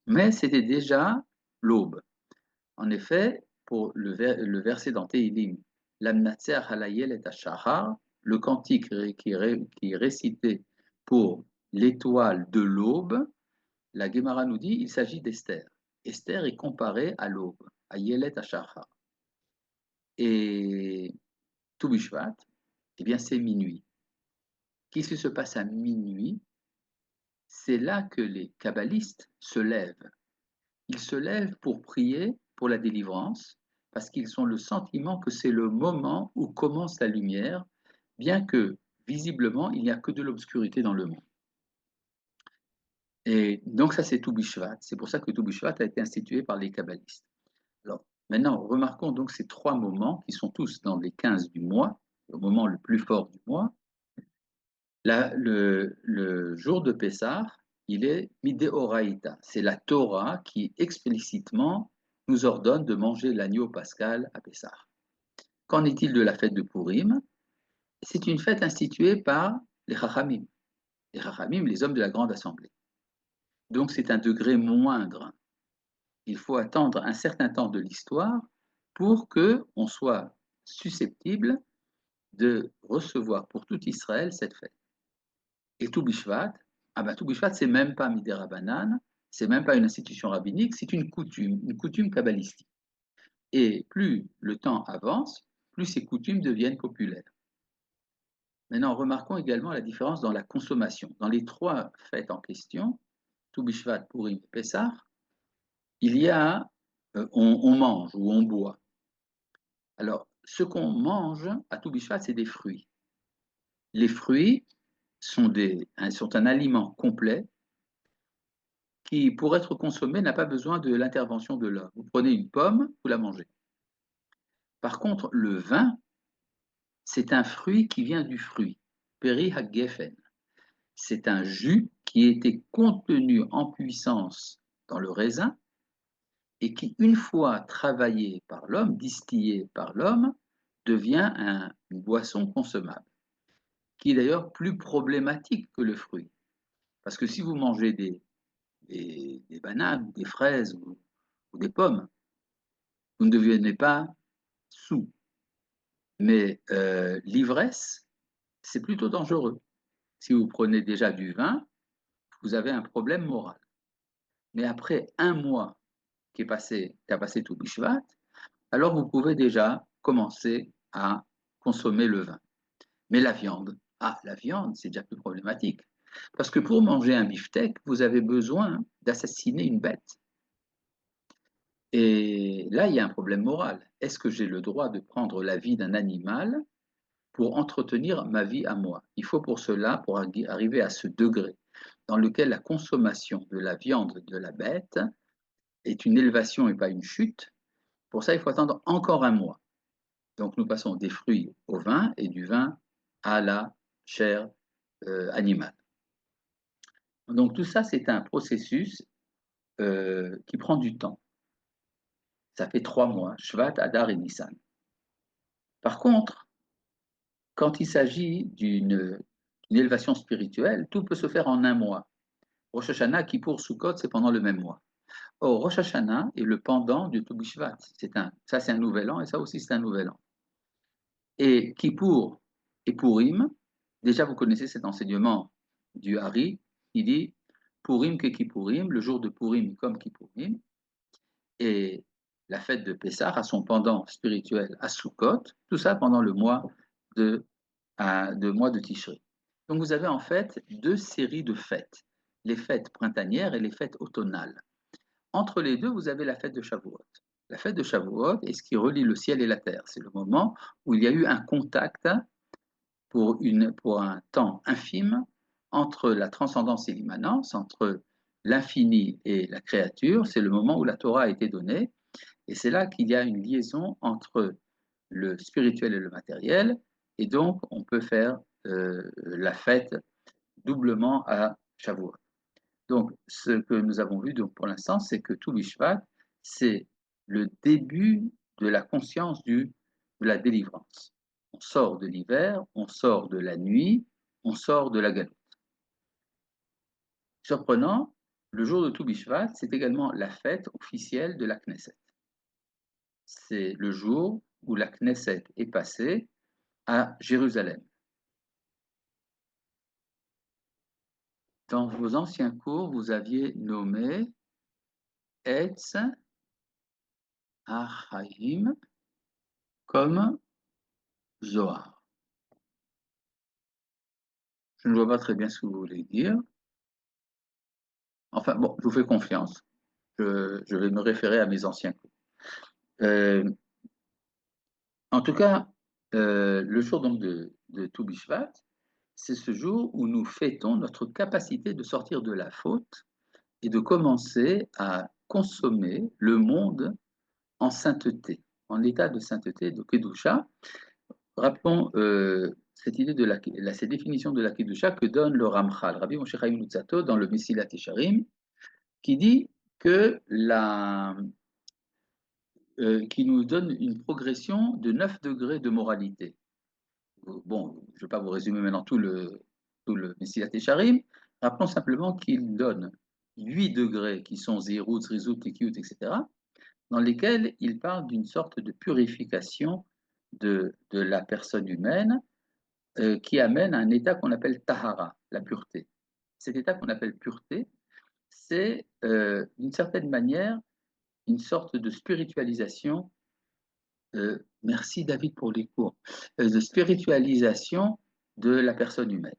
mais c'était déjà l'aube. En effet, pour le verset dans Tehilim, Lamnatser halayel et ashahar, le cantique qui est récité pour l'étoile de l'aube, la Gemara nous dit il s'agit d'Esther. Esther est comparée à l'aube, à Yelet Ashahar. Et tout Bishvat, eh bien c'est minuit. Qu'est-ce qui se passe à minuit? C'est là que les kabbalistes se lèvent. Ils se lèvent pour prier pour la délivrance, parce qu'ils ont le sentiment que c'est le moment où commence la lumière, bien que visiblement il n'y a que de l'obscurité dans le monde. Et donc ça c'est tout Bishvat. C'est pour ça que tout Bishvat a été institué par les kabbalistes. Alors maintenant, remarquons donc ces trois moments qui sont tous dans les 15 du mois, le moment le plus fort du mois. Le jour de Pessah, il est Mideoraïta. C'est la Torah qui explicitement nous ordonne de manger l'agneau pascal à Pessah. Qu'en est-il de la fête de Purim? C'est une fête instituée par les Chachamim. Les Chachamim, les hommes de la grande assemblée. Donc c'est un degré moindre. Il faut attendre un certain temps de l'histoire pour qu'on soit susceptible de recevoir pour tout Israël cette fête. Et tout Bishvat, ah ben tout Bishvat, c'est même pas Midera Banane, c'est même pas une institution rabbinique, c'est une coutume kabbalistique. Et plus le temps avance, plus ces coutumes deviennent populaires. Maintenant, remarquons également la différence dans la consommation. Dans les trois fêtes en question, tout Bishvat, Purim et Pessah, il y a, on mange ou on boit. Alors, ce qu'on mange à tout Bishvat, c'est des fruits. Les fruits sont un aliment complet qui, pour être consommé, n'a pas besoin de l'intervention de l'homme. Vous prenez une pomme, vous la mangez. Par contre, le vin, c'est un fruit qui vient du fruit, Peri HaGefen. C'est un jus qui était contenu en puissance dans le raisin et qui, une fois travaillé par l'homme, distillé par l'homme, devient une boisson consommable, qui est d'ailleurs plus problématique que le fruit. Parce que si vous mangez des bananes, des fraises ou des pommes, vous ne devenez pas sous. Mais l'ivresse, c'est plutôt dangereux. Si vous prenez déjà du vin, vous avez un problème moral. Mais après un mois qu'a passé tout Bishvat, alors vous pouvez déjà commencer à consommer le vin. Mais la viande, c'est déjà plus problématique. Parce que pour manger un beefsteak, vous avez besoin d'assassiner une bête. Et là, il y a un problème moral. Est-ce que j'ai le droit de prendre la vie d'un animal pour entretenir ma vie à moi? Il faut pour cela, pour arriver à ce degré dans lequel la consommation de la viande de la bête est une élévation et pas une chute. Pour ça, il faut attendre encore un mois. Donc, nous passons des fruits au vin et du vin à la chair animale. Donc, tout ça, c'est un processus qui prend du temps. Ça fait 3 mois, Shvat, Adar et Nissan. Par contre, quand il s'agit d'une élévation spirituelle, tout peut se faire en un mois. Rosh Hashanah, Kippour, Sukkot, c'est pendant le même mois. Or, Rosh Hashanah est le pendant du Toubou Shvat. Ça, c'est un nouvel an, et ça aussi, c'est un nouvel an. Et Kippour et Purim, déjà, vous connaissez cet enseignement du Hari, il dit Purim que Kippourim, le jour de Purim comme Kippourim, et la fête de Pessah a son pendant spirituel à Sukkot, tout ça pendant le mois de Tishri. Donc vous avez en fait deux séries de fêtes, les fêtes printanières et les fêtes automnales. Entre les deux, vous avez la fête de Shavuot. La fête de Shavuot est ce qui relie le ciel et la terre. C'est le moment où il y a eu un contact pour un temps infime entre la transcendance et l'immanence, entre l'infini et la créature. C'est le moment où la Torah a été donnée. Et c'est là qu'il y a une liaison entre le spirituel et le matériel. Et donc, on peut faire la fête doublement à Shavuot. Donc, ce que nous avons vu donc, pour l'instant, c'est que tout Bishvat, c'est le début de la conscience de la délivrance. On sort de l'hiver, on sort de la nuit, on sort de la galoute. Surprenant, le jour de tout Bishvat, c'est également la fête officielle de la Knesset. C'est le jour où la Knesset est passée à Jérusalem. Dans vos anciens cours, vous aviez nommé Etz HaChaim comme Zohar. Je ne vois pas très bien ce que vous voulez dire. Enfin, bon, je vous fais confiance. Je vais me référer à mes anciens cours. Euh, En tout cas, le jour donc de Tou Bishvat, c'est ce jour où nous fêtons notre capacité de sortir de la faute et de commencer à consommer le monde en sainteté, en état de sainteté, de Kedusha. Rappelons cette idée cette définition de la Kedusha que donne le Ramchal, Rabbi Moshe Chaim Luzzatto, dans le Mesilat Yesharim, qui dit que qui nous donne une progression de 9 degrés de moralité. Bon, je ne vais pas vous résumer maintenant tout le Messilat Echarim. Rappelons simplement qu'il donne 8 degrés qui sont Zérout, Zrizout, Tikiut, etc., dans lesquels il parle d'une sorte de purification de la personne humaine qui amène à un état qu'on appelle Tahara, la pureté. Cet état qu'on appelle pureté, c'est d'une certaine manière une sorte de spiritualisation. Merci David pour les cours. De spiritualisation de la personne humaine.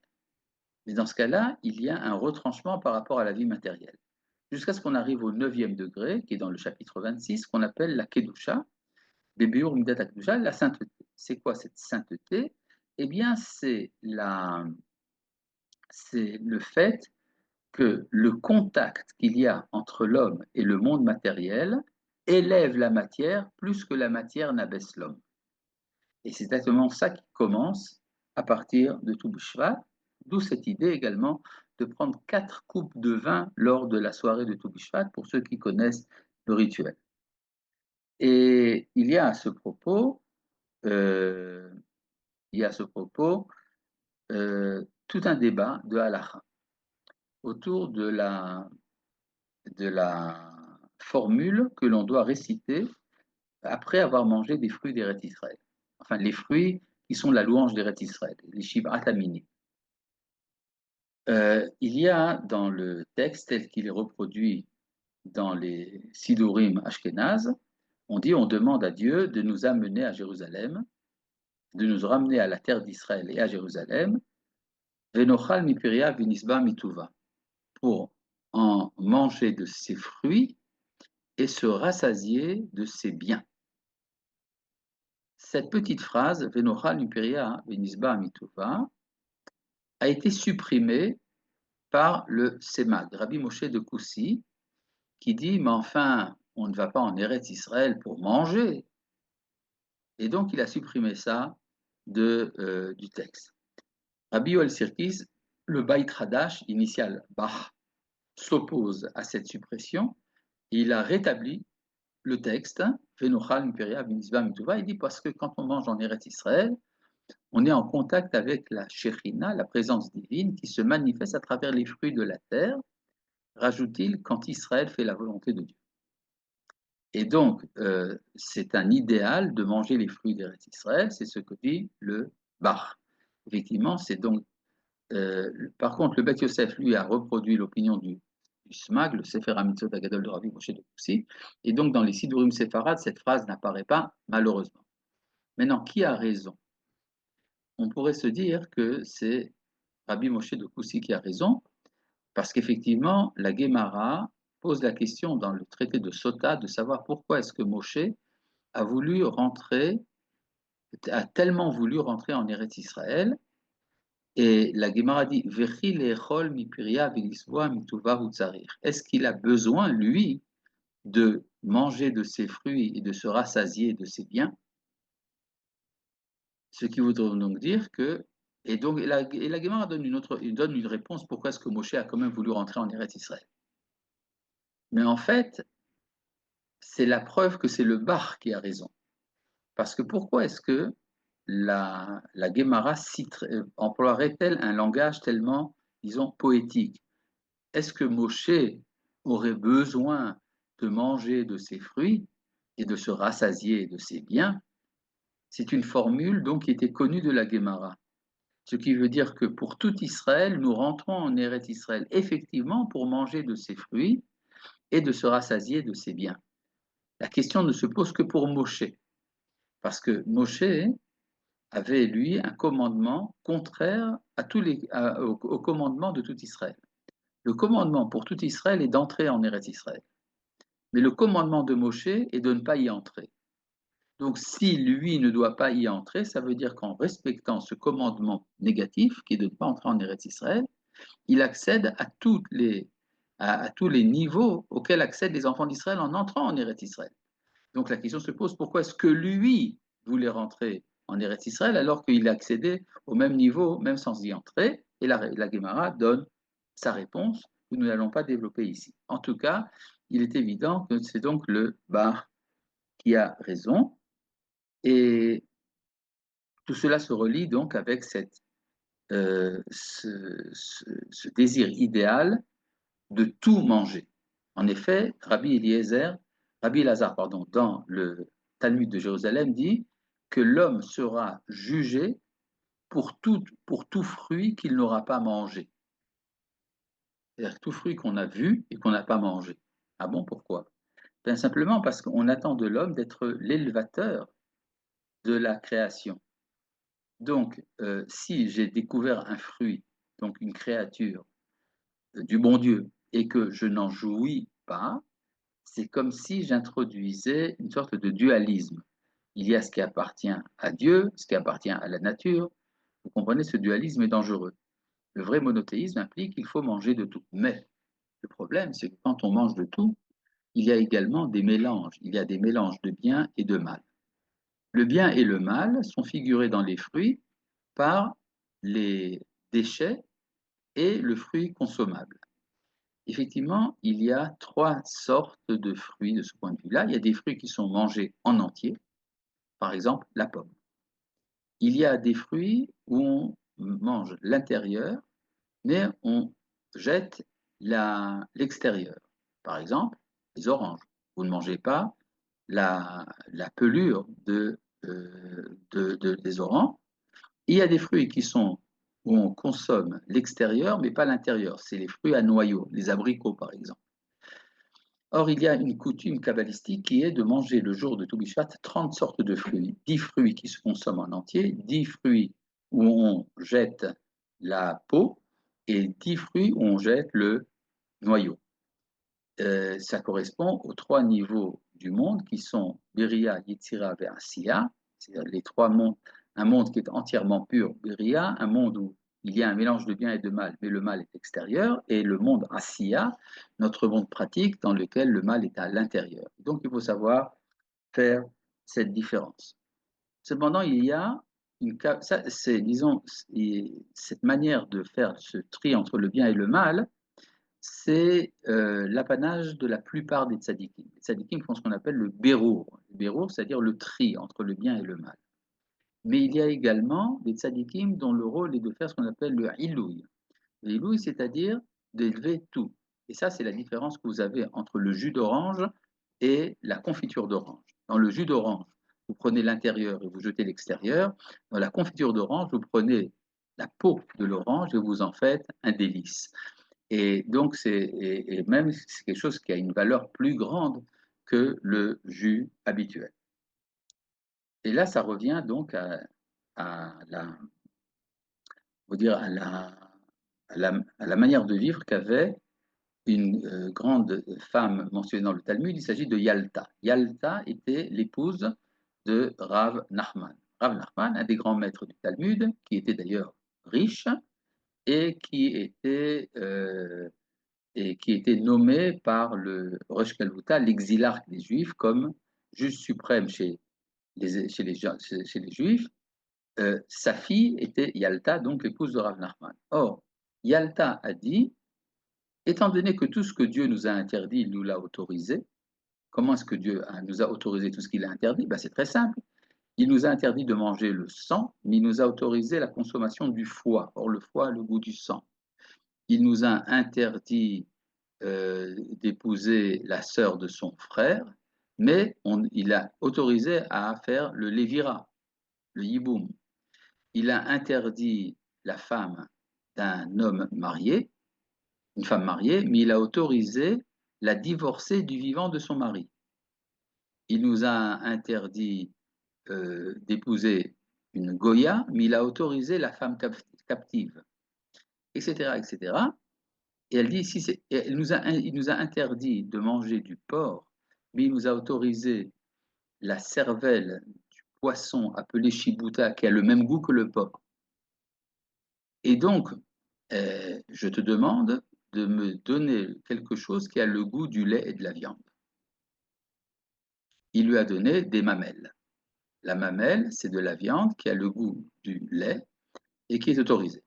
Mais dans ce cas-là, il y a un retranchement par rapport à la vie matérielle. Jusqu'à ce qu'on arrive au 9e degré, qui est dans le chapitre 26, qu'on appelle la Kedusha, Bebeur Midat Kedusha, la sainteté. C'est quoi cette sainteté? Eh bien, c'est le fait que le contact qu'il y a entre l'homme et le monde matériel élève la matière plus que la matière n'abaisse l'homme. Et c'est exactement ça qui commence à partir de Toubou Shvat, d'où cette idée également de prendre 4 coupes de vin lors de la soirée de Toubou Shvat, pour ceux qui connaissent le rituel. Et il y a à ce propos, euh, tout un débat de halakha autour de la formule que l'on doit réciter après avoir mangé des fruits d'Eretz Israël. Enfin, les fruits qui sont la louange d'Eretz Israël, les Shiv'at Aminim. Il y a dans le texte tel qu'il est reproduit dans les Sidurim Ashkenaz, on demande à Dieu de nous amener à Jérusalem, de nous ramener à la terre d'Israël et à Jérusalem, Venochal mipiria vinisba mituva, pour en manger de ses fruits et se rassasier de ses biens. Cette petite phrase, Venochal mipiria vinisba mituva, a été supprimée par le Semag, Rabbi Moshe de Koussi, qui dit, mais enfin, on ne va pas en Eretz Israël pour manger. Et donc, il a supprimé ça du texte. Rabbi Yoel Sirkis, le Beit Hadash, initial Bach, s'oppose à cette suppression. Et il a rétabli le texte, Venochal Imperia Binizba Mituva. Il dit parce que quand on mange en Eretz Israël, on est en contact avec la Shekhinah, la présence divine, qui se manifeste à travers les fruits de la terre, rajoute-t-il, quand Israël fait la volonté de Dieu. Et donc, c'est un idéal de manger les fruits d'Eretz Israël, c'est ce que dit le Bach. Effectivement, c'est donc. Par contre, le Beth Yosef, lui, a reproduit l'opinion du SMAG, le Sefer HaMitzvot Agadol de Rabbi Moshe de Koussi, et donc dans les Sidurim Séfarad, cette phrase n'apparaît pas, malheureusement. Maintenant, qui a raison? On pourrait se dire que c'est Rabbi Moshe de Koussi qui a raison, parce qu'effectivement, la Gemara pose la question dans le traité de Sota de savoir pourquoi est-ce que Moshe a voulu rentrer, a tellement voulu rentrer en Eretz Israël, et la Gemara dit Vechi lechol mipiria velisboa mituva utzarir. Est-ce qu'il a besoin, lui, de manger de ses fruits et de se rassasier de ses biens? Ce qui voudrait donc dire que. Et la Gemara donne une réponse pourquoi est-ce que Moshe a quand même voulu rentrer en Eretz Israël. Mais en fait, c'est la preuve que c'est le Bar qui a raison. Parce que pourquoi est-ce que la Gemara emploierait-elle un langage tellement, disons, poétique? Est-ce que Moshe aurait besoin de manger de ses fruits et de se rassasier de ses biens? C'est une formule donc qui était connue de la Gemara. Ce qui veut dire que pour tout Israël, nous rentrons en Eretz Israël effectivement pour manger de ses fruits et de se rassasier de ses biens. La question ne se pose que pour Moshe, parce que Moshe avait, lui, un commandement contraire au commandement de tout Israël. Le commandement pour tout Israël est d'entrer en Eretz Israël. Mais le commandement de Moshe est de ne pas y entrer. Donc, si lui ne doit pas y entrer, ça veut dire qu'en respectant ce commandement négatif, qui est de ne pas entrer en Eretz Israël, il accède à tous les niveaux auxquels accèdent les enfants d'Israël en entrant en Eretz Israël. Donc, la question se pose, pourquoi est-ce que lui voulait rentrer en Eretz Israël alors qu'il accédait au même niveau, même sans y entrer? Et la Gemara donne sa réponse, que nous n'allons pas développer ici. En tout cas, il est évident que c'est donc le Bar qui a raison. Et tout cela se relie donc avec ce désir idéal de tout manger. En effet, Rabbi Elazar, pardon, dans le Talmud de Jérusalem dit que l'homme sera jugé pour tout fruit qu'il n'aura pas mangé. C'est-à-dire tout fruit qu'on a vu et qu'on n'a pas mangé. Ah bon, pourquoi? Bien simplement parce qu'on attend de l'homme d'être l'élevateur de la création. Donc, si j'ai découvert un fruit, donc une créature du bon Dieu, et que je n'en jouis pas, c'est comme si j'introduisais une sorte de dualisme. Il y a ce qui appartient à Dieu, ce qui appartient à la nature. Vous comprenez, ce dualisme est dangereux. Le vrai monothéisme implique qu'il faut manger de tout. Mais le problème, c'est que quand on mange de tout, il y a également des mélanges. Il y a des mélanges de bien et de mal. Le bien et le mal sont figurés dans les fruits par les déchets et le fruit consommable. Effectivement, il y a trois sortes de fruits de ce point de vue-là. Il y a des fruits qui sont mangés en entier, par exemple la pomme. Il y a des fruits où on mange l'intérieur, mais on jette l'extérieur. Par exemple, les oranges. Vous ne mangez pas la pelure des oranges. Il y a des fruits qui sont où on consomme l'extérieur, mais pas l'intérieur. C'est les fruits à noyaux, les abricots par exemple. Or, il y a une coutume kabbalistique qui est de manger le jour de Tou B'Shvat 30 sortes de fruits. 10 fruits qui se consomment en entier, 10 fruits où on jette la peau et 10 fruits où on jette le noyau. Ça correspond aux trois niveaux du monde qui sont Beria, Yetzira et Asiya, c'est-à-dire les trois mondes, un monde qui est entièrement pur, Beria, un monde où il y a un mélange de bien et de mal, mais le mal est extérieur, et le monde Asiya, notre monde pratique dans lequel le mal est à l'intérieur. Donc il faut savoir faire cette différence. Cependant, il y a ça, c'est, disons, cette manière de faire ce tri entre le bien et le mal, c'est l'apanage de la plupart des tzadikim. Les tzadikim font ce qu'on appelle le bérour. Le bérour, c'est-à-dire le tri entre le bien et le mal. Mais il y a également des tzadikim dont le rôle est de faire ce qu'on appelle le ilouï. Le ilouï, c'est-à-dire d'élever tout. Et ça, c'est la différence que vous avez entre le jus d'orange et la confiture d'orange. Dans le jus d'orange, vous prenez l'intérieur et vous jetez l'extérieur. Dans la confiture d'orange, vous prenez la peau de l'orange et vous en faites un délice. Et donc, et même c'est quelque chose qui a une valeur plus grande que le jus habituel. Et là, ça revient donc à la, faut dire à la manière de vivre qu'avait une grande femme mentionnée dans le Talmud. Il s'agit de Yalta. Yalta était l'épouse de Rav Nachman. Rav Nachman, un des grands maîtres du Talmud, qui était d'ailleurs riche et qui était nommé par le Rosh Kalvuta, l'exilarque des Juifs, comme juge suprême chez les Juifs. Sa fille était Yalta, donc l'épouse de Rav Nachman. Or, Yalta a dit, étant donné que tout ce que Dieu nous a interdit, il nous l'a autorisé, comment est-ce que Dieu nous a autorisé tout ce qu'il a interdit? Ben, c'est très simple. Il nous a interdit de manger le sang, mais il nous a autorisé la consommation du foie. Or, le foie a le goût du sang. Il nous a interdit d'épouser la sœur de son frère, mais il a autorisé à faire le lévira, le yiboum. Il a interdit la femme d'un homme marié, une femme mariée, mais il a autorisé la divorcée du vivant de son mari. Il nous a interdit d'épouser une goya, mais il a autorisé la femme captive, etc., etc. Et elle dit, si il nous a interdit de manger du porc, mais il nous a autorisé la cervelle du poisson appelé shibuta, qui a le même goût que le porc. Et donc, je te demande de me donner quelque chose qui a le goût du lait et de la viande. Il lui a donné des mamelles. La mamelle, c'est de la viande qui a le goût du lait et qui est autorisée.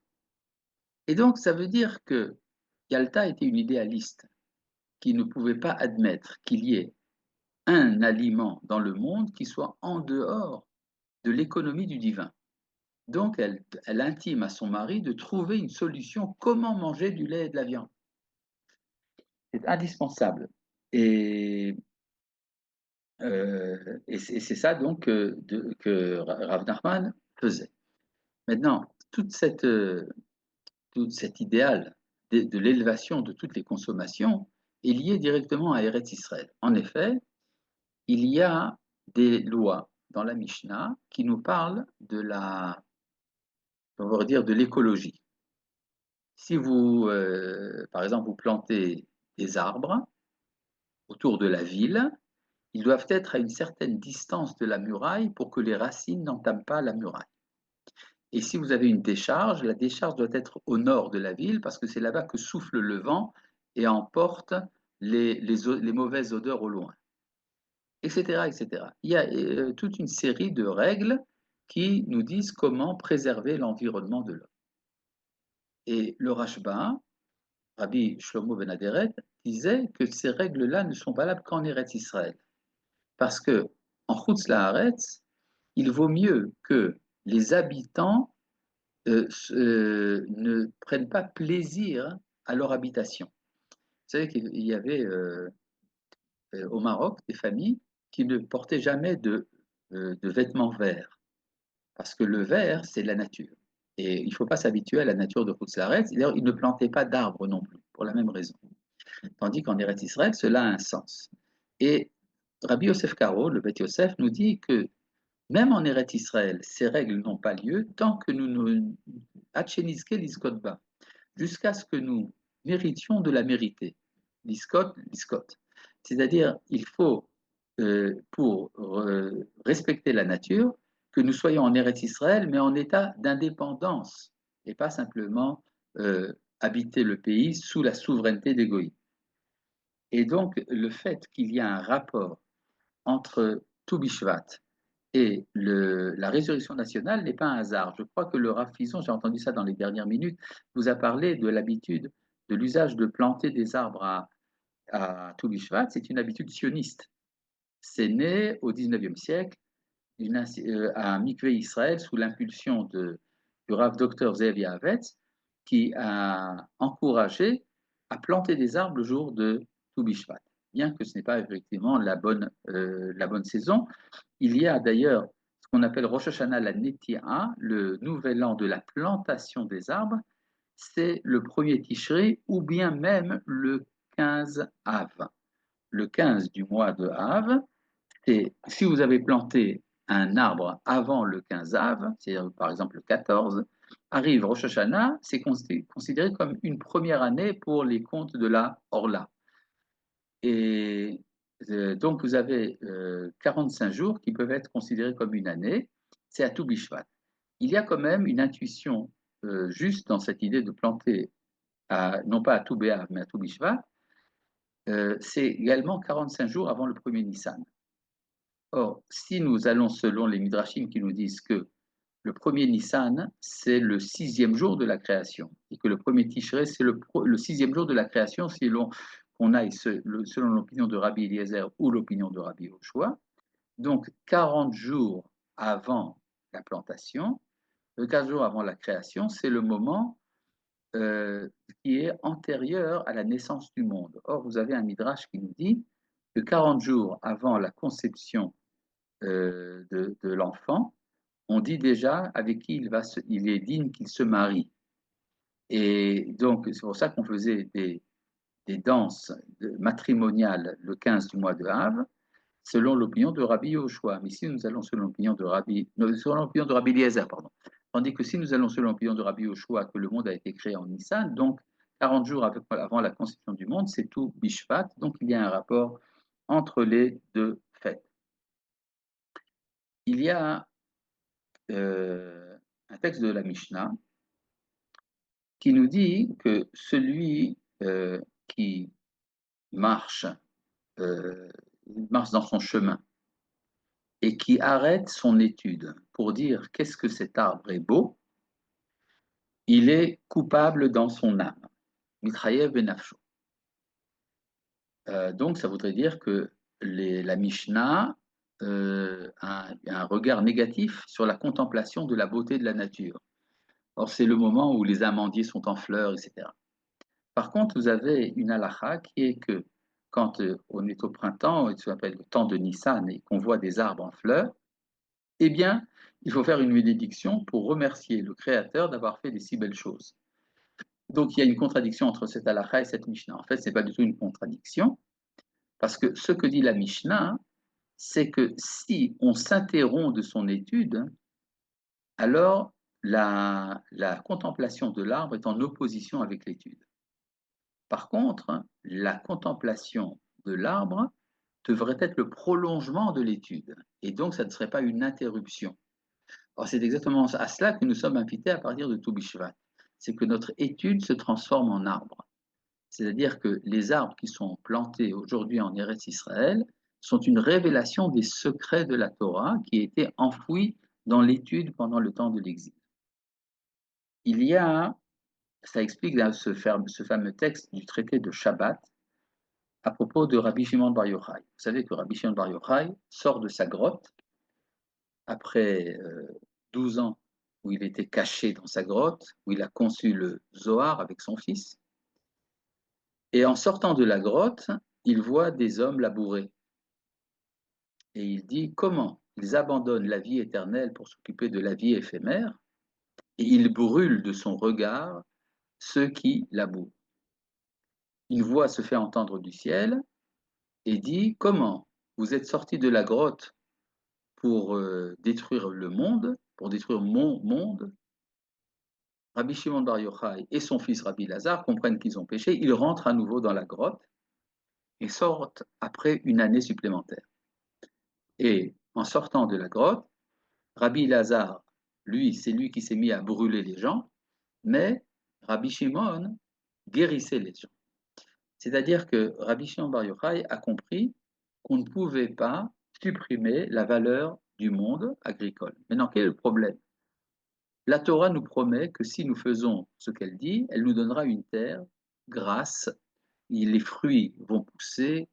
Et donc, ça veut dire que Yalta était une idéaliste qui ne pouvait pas admettre qu'il y ait un aliment dans le monde qui soit en dehors de l'économie du divin. Donc, elle intime à son mari de trouver une solution comment manger du lait et de la viande. C'est indispensable. Et, c'est ça donc que Rav Nachman faisait. Maintenant, tout cet idéal de l'élévation de toutes les consommations est lié directement à Eretz Israël. En effet, il y a des lois dans la Mishnah qui nous parlent on va dire, de l'écologie. Si vous, par exemple, vous plantez des arbres autour de la ville, ils doivent être à une certaine distance de la muraille pour que les racines n'entament pas la muraille. Et si vous avez une décharge, la décharge doit être au nord de la ville parce que c'est là-bas que souffle le vent et emporte les mauvaises odeurs au loin, etc., etc. Il y a toute une série de règles qui nous disent comment préserver l'environnement de l'homme. Et le Rashba, Rabbi Shlomo Ben Aderet, disait que ces règles-là ne sont valables qu'en Eretz Israël. Parce que en Chutz La'aretz, il vaut mieux que les habitants ne prennent pas plaisir à leur habitation. Vous savez qu'il y avait au Maroc des familles qui ne portaient jamais de vêtements verts, parce que le vert, c'est la nature. Et il ne faut pas s'habituer à la nature de Chutz La'aretz. D'ailleurs, ils ne plantaient pas d'arbres non plus, pour la même raison. Tandis qu'en Eretz Israël, cela a un sens. Et Rabbi Yosef Karo, le Beth Yosef, nous dit que même en Eretz Israël, ces règles n'ont pas lieu tant que nous ne jusqu'à ce que nous méritions de la mériter. L'iscot, l'iscot. C'est-à-dire, il faut, pour respecter la nature, que nous soyons en Eretz Israël, mais en état d'indépendance, et pas simplement habiter le pays sous la souveraineté des Goïs. Et donc, le fait qu'il y a un rapport entre Toubishvat et la résurrection nationale n'est pas un hasard. Je crois que le Rav Fison, j'ai entendu ça dans les dernières minutes, vous a parlé de l'habitude, de l'usage de planter des arbres à Toubishvat. C'est une habitude sioniste. C'est né au XIXe siècle à Mikvé Israël sous l'impulsion du Rav Dr Zev Yahavetz, qui a encouragé à planter des arbres le jour de Toubishvat. Bien que ce n'est pas effectivement la bonne saison, il y a d'ailleurs ce qu'on appelle Rosh Hashanah la Neti'a, le nouvel an de la plantation des arbres, c'est le premier Tishrei ou bien même le 15 Av. Le 15 du mois de Av, c'est si vous avez planté un arbre avant le 15 Av, c'est-à-dire par exemple le 14, arrive Rosh Hashanah, c'est considéré comme une première année pour les comptes de la Orla. Et donc, vous avez 45 jours qui peuvent être considérés comme une année. C'est à tout Bishvat. Il y a quand même une intuition juste dans cette idée de planter, non pas à tout Béav, mais à tout Bishvat. C'est également 45 jours avant le premier Nissan. Or, si nous allons selon les Midrashim qui nous disent que le premier Nissan, c'est le 6e jour de la création, et que le premier Tishrei, c'est le 6e jour de la création, si on aille selon l'opinion de Rabbi Eliezer ou l'opinion de Rabbi Yoshua. Donc, 40 jours avant la plantation, 15 jours avant la création, c'est le moment qui est antérieur à la naissance du monde. Or, vous avez un Midrash qui nous dit que 40 jours avant la conception de l'enfant, on dit déjà avec qui il est digne qu'il se marie. Et donc, c'est pour ça qu'on faisait des danses matrimoniales le 15 du mois de Av, selon l'opinion de Rabbi Yoshua. Mais si nous allons selon l'opinion de Rabbi Eliezer, pardon. Tandis que si nous allons selon l'opinion de Rabbi Yoshua, que le monde a été créé en Nissan, donc 40 jours avant la conception du monde, c'est tout Bishvat, donc il y a un rapport entre les deux fêtes. Il y a un texte de la Mishnah qui nous dit que celui qui marche, marche dans son chemin et qui arrête son étude pour dire qu'est-ce que cet arbre est beau, il est coupable dans son âme. Mitrayev benafsho. Donc ça voudrait dire que la Mishnah a un regard négatif sur la contemplation de la beauté de la nature. Or, c'est le moment où les amandiers sont en fleurs, etc. Par contre, vous avez une halakha qui est que quand on est au printemps, ce qu'on appelle le temps de Nissan, et qu'on voit des arbres en fleurs, eh bien, il faut faire une bénédiction pour remercier le Créateur d'avoir fait des si belles choses. Donc, il y a une contradiction entre cette halakha et cette Mishnah. En fait, ce n'est pas du tout une contradiction, parce que ce que dit la Mishnah, c'est que si on s'interrompt de son étude, alors la contemplation de l'arbre est en opposition avec l'étude. Par contre, la contemplation de l'arbre devrait être le prolongement de l'étude, et donc ça ne serait pas une interruption. Or, c'est exactement à cela que nous sommes invités à partir de Toubishvat. C'est que notre étude se transforme en arbre. C'est-à-dire que les arbres qui sont plantés aujourd'hui en Eretz Israël sont une révélation des secrets de la Torah qui étaient enfouis dans l'étude pendant le temps de l'exil. Il y a, ça explique ce fameux texte du traité de Shabbat à propos de Rabbi Shimon Bar Yochai. Vous savez que Rabbi Shimon Bar Yochai sort de sa grotte après 12 ans où il était caché dans sa grotte, où il a conçu le Zohar avec son fils. Et en sortant de la grotte, il voit des hommes labourer. Et il dit comment ils abandonnent la vie éternelle pour s'occuper de la vie éphémère, et il brûle de son regard ceux qui labourent. Une voix se fait entendre du ciel et dit comment vous êtes sortis de la grotte pour détruire le monde, pour détruire mon monde. Rabbi Shimon Bar Yochai et son fils Rabbi Lazare comprennent qu'ils ont péché, ils rentrent à nouveau dans la grotte et sortent après une année supplémentaire. Et en sortant de la grotte, Rabbi Lazare, lui, c'est lui qui s'est mis à brûler les gens, mais Rabbi Shimon guérissait les gens. C'est-à-dire que Rabbi Shimon Bar Yochai a compris qu'on ne pouvait pas supprimer la valeur du monde agricole. Maintenant, quel est le problème? La Torah nous promet que si nous faisons ce qu'elle dit, elle nous donnera une terre grasse, les fruits vont pousser,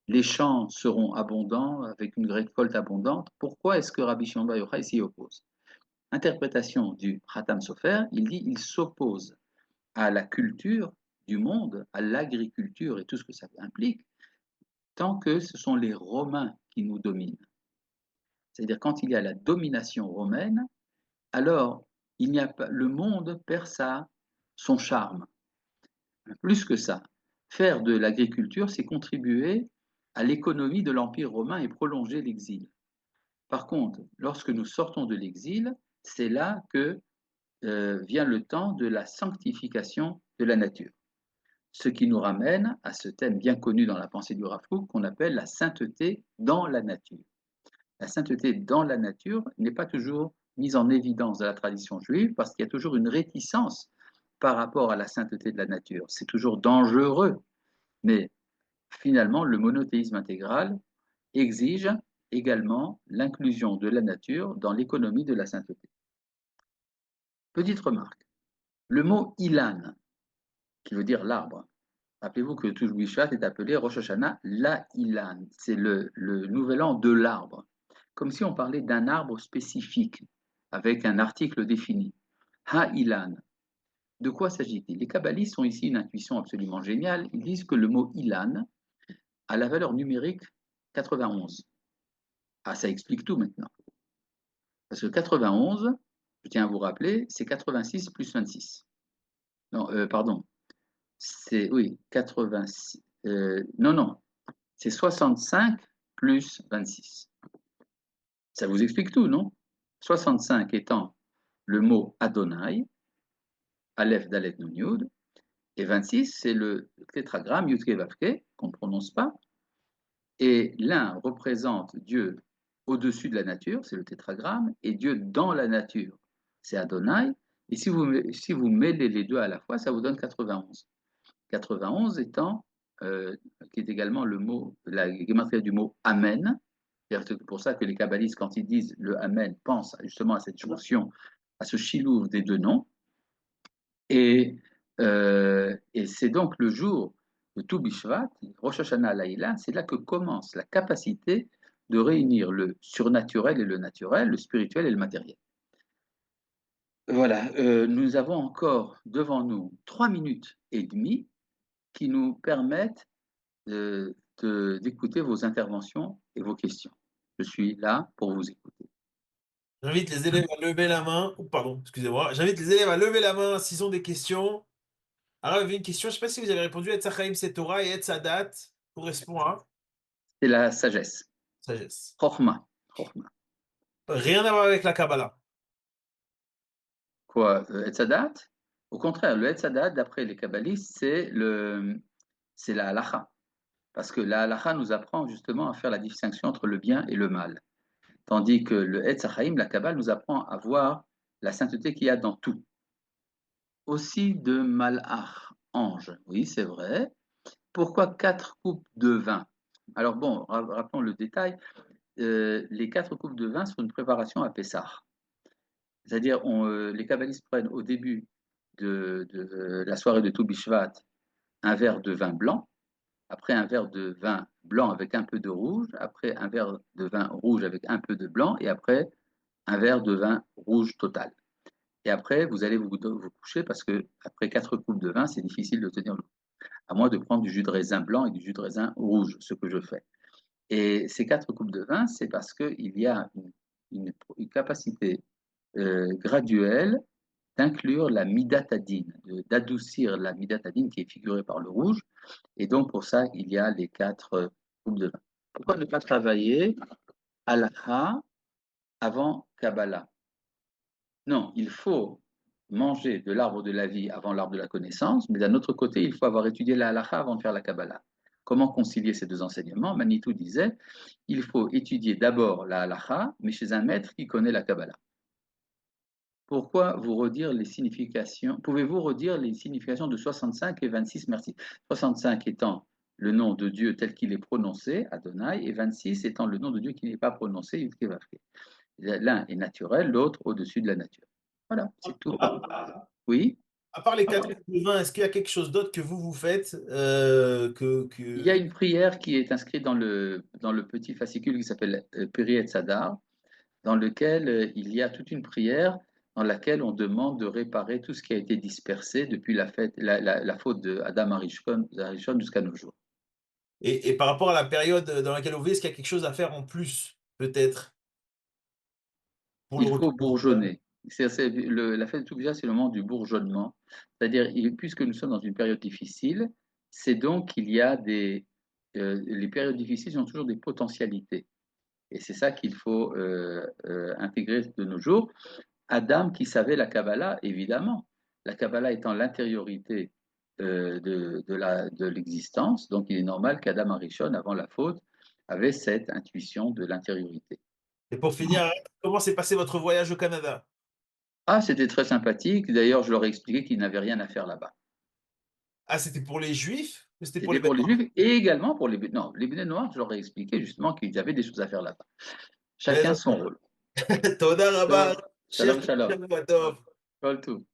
les champs seront abondants, avec une récolte abondante. Pourquoi est-ce que Rabbi Shimon Bar Yochai s'y oppose? Interprétation du Khatam Sofer, il dit il s'oppose à la culture du monde, à l'agriculture et tout ce que ça implique, tant que ce sont les Romains qui nous dominent. C'est-à-dire quand il y a la domination romaine, alors il n'y a pas, le monde perd son charme. Plus que ça, faire de l'agriculture, c'est contribuer à l'économie de l'Empire romain et prolonger l'exil. Par contre, lorsque nous sortons de l'exil, c'est là que vient le temps de la sanctification de la nature. Ce qui nous ramène à ce thème bien connu dans la pensée du Rav Kook qu'on appelle la sainteté dans la nature. La sainteté dans la nature n'est pas toujours mise en évidence dans la tradition juive parce qu'il y a toujours une réticence par rapport à la sainteté de la nature. C'est toujours dangereux, mais finalement, le monothéisme intégral exige également l'inclusion de la nature dans l'économie de la sainteté. Petite remarque, le mot ilan, qui veut dire l'arbre, rappelez-vous que Touj Bishvat est appelé Rosh Hashanah la ilan, c'est le nouvel an de l'arbre, comme si on parlait d'un arbre spécifique, avec un article défini. Ha ilan. De quoi s'agit-il? Les kabbalistes ont ici une intuition absolument géniale. Ils disent que le mot ilan a la valeur numérique 91. Ah, ça explique tout maintenant. Parce que 91, je tiens à vous rappeler, c'est 86 plus 26. Non, pardon. C'est, oui, 86. Non, c'est 65 plus 26. Ça vous explique tout, non? 65 étant le mot Adonai, Aleph Dalet Nun Yud, et 26, c'est le tétragramme Yudke Vavke, qu'on ne prononce pas, et l'un représente Dieu au-dessus de la nature, c'est le tétragramme, et Dieu dans la nature, c'est Adonai, et si vous mêlez les deux à la fois, ça vous donne 91. 91 étant, qui est également le mot, la gématria du mot Amen, c'est pour ça que les kabbalistes, quand ils disent le Amen, pensent justement à cette jonction, à ce chilouv des deux noms, et c'est donc le jour de Tu Bishvat, Rosh Hashanah Laïla, c'est là que commence la capacité de réunir le surnaturel et le naturel, le spirituel et le matériel. Voilà, nous avons encore devant nous 3 minutes et demie qui nous permettent d'écouter vos interventions et vos questions. Je suis là pour vous écouter. J'invite les élèves à lever la main. Oh, pardon, excusez-moi. J'invite les élèves à lever la main s'ils ont des questions. Alors, il y avait une question, je ne sais pas si vous avez répondu. Etz Chaim, c'est Torah et Etz Hadat correspond à C'est la sagesse. sagesse. Chokhmah. Chokhmah. Rien à voir avec la Kabbalah. Quoi, Etzadat? Au contraire, le Etzadat, d'après les kabbalistes, c'est la halacha. Parce que la halacha nous apprend justement à faire la distinction entre le bien et le mal. Tandis que le Etz Chaim, la Kabbale, nous apprend à voir la sainteté qu'il y a dans tout. Aussi de malach, ange. Oui, c'est vrai. Pourquoi 4 coupes de vin? Alors bon, rappelons le détail. Les 4 coupes de vin sont une préparation à Pessah. C'est-à-dire, les kabbalistes prennent au début de la soirée de Toubishvat un verre de vin blanc, après un verre de vin blanc avec un peu de rouge, après un verre de vin rouge avec un peu de blanc, et après un verre de vin rouge total. Et après, vous allez vous coucher parce que après 4 coupes de vin, c'est difficile de tenir le coup, à moins de prendre du jus de raisin blanc et du jus de raisin rouge, ce que je fais. Et ces 4 coupes de vin, c'est parce qu'il y a une capacité graduelle d'inclure la midatadine, d'adoucir la midatadine qui est figurée par le rouge. Et donc, pour ça, il y a les 4 coupes de vin. Pourquoi ne pas travailler halakha avant Kabbalah? Non, il faut manger de l'arbre de la vie avant l'arbre de la connaissance, mais d'un autre côté, il faut avoir étudié la halakha avant de faire la Kabbalah. Comment concilier ces deux enseignements? Manitou disait, il faut étudier d'abord la halakha, mais chez un maître qui connaît la Kabbalah. Pourquoi vous redire les significations? Pouvez-vous redire les significations de 65 et 26? Merci. 65 étant le nom de Dieu tel qu'il est prononcé, Adonai, et 26 étant le nom de Dieu qui n'est pas prononcé, Yudkevavke. L'un est naturel, l'autre au-dessus de la nature. Voilà, c'est tout. Oui, À part les 4 coupes de vin, est-ce qu'il y a quelque chose d'autre que vous faites il y a que... une prière qui est inscrite dans le petit fascicule qui s'appelle Peri et Tzadar, dans lequel il y a toute une prière dans laquelle on demande de réparer tout ce qui a été dispersé depuis la faute de Adam Arishon jusqu'à nos jours. Et par rapport à la période dans laquelle vous vivez, est-ce qu'il y a quelque chose à faire en plus, peut-être, pour le Il retour faut au Judaïsme? bourgeonner. La fête de Toubia, c'est le moment du bourgeonnement. C'est-à-dire, puisque nous sommes dans une période difficile, c'est donc qu'il y a les périodes difficiles ont toujours des potentialités. Et c'est ça qu'il faut intégrer de nos jours. Adam qui savait la Kabbalah, évidemment. La Kabbalah étant l'intériorité de l'existence, donc il est normal qu'Adam Arishon, avant la faute, avait cette intuition de l'intériorité. Et pour finir, comment s'est passé votre voyage au Canada? Ah, c'était très sympathique. D'ailleurs, je leur ai expliqué qu'ils n'avaient rien à faire là-bas. Ah, c'était pour les Juifs ou c'était pour C'était les pour bêtes les noires? Juifs et également pour les non, les bnei noirs, je leur ai expliqué justement qu'ils avaient des choses à faire là-bas. Chacun Bezat. son rôle. תודה רבה, Shalom, המשך shalom. שבוע טוב. Kol tout.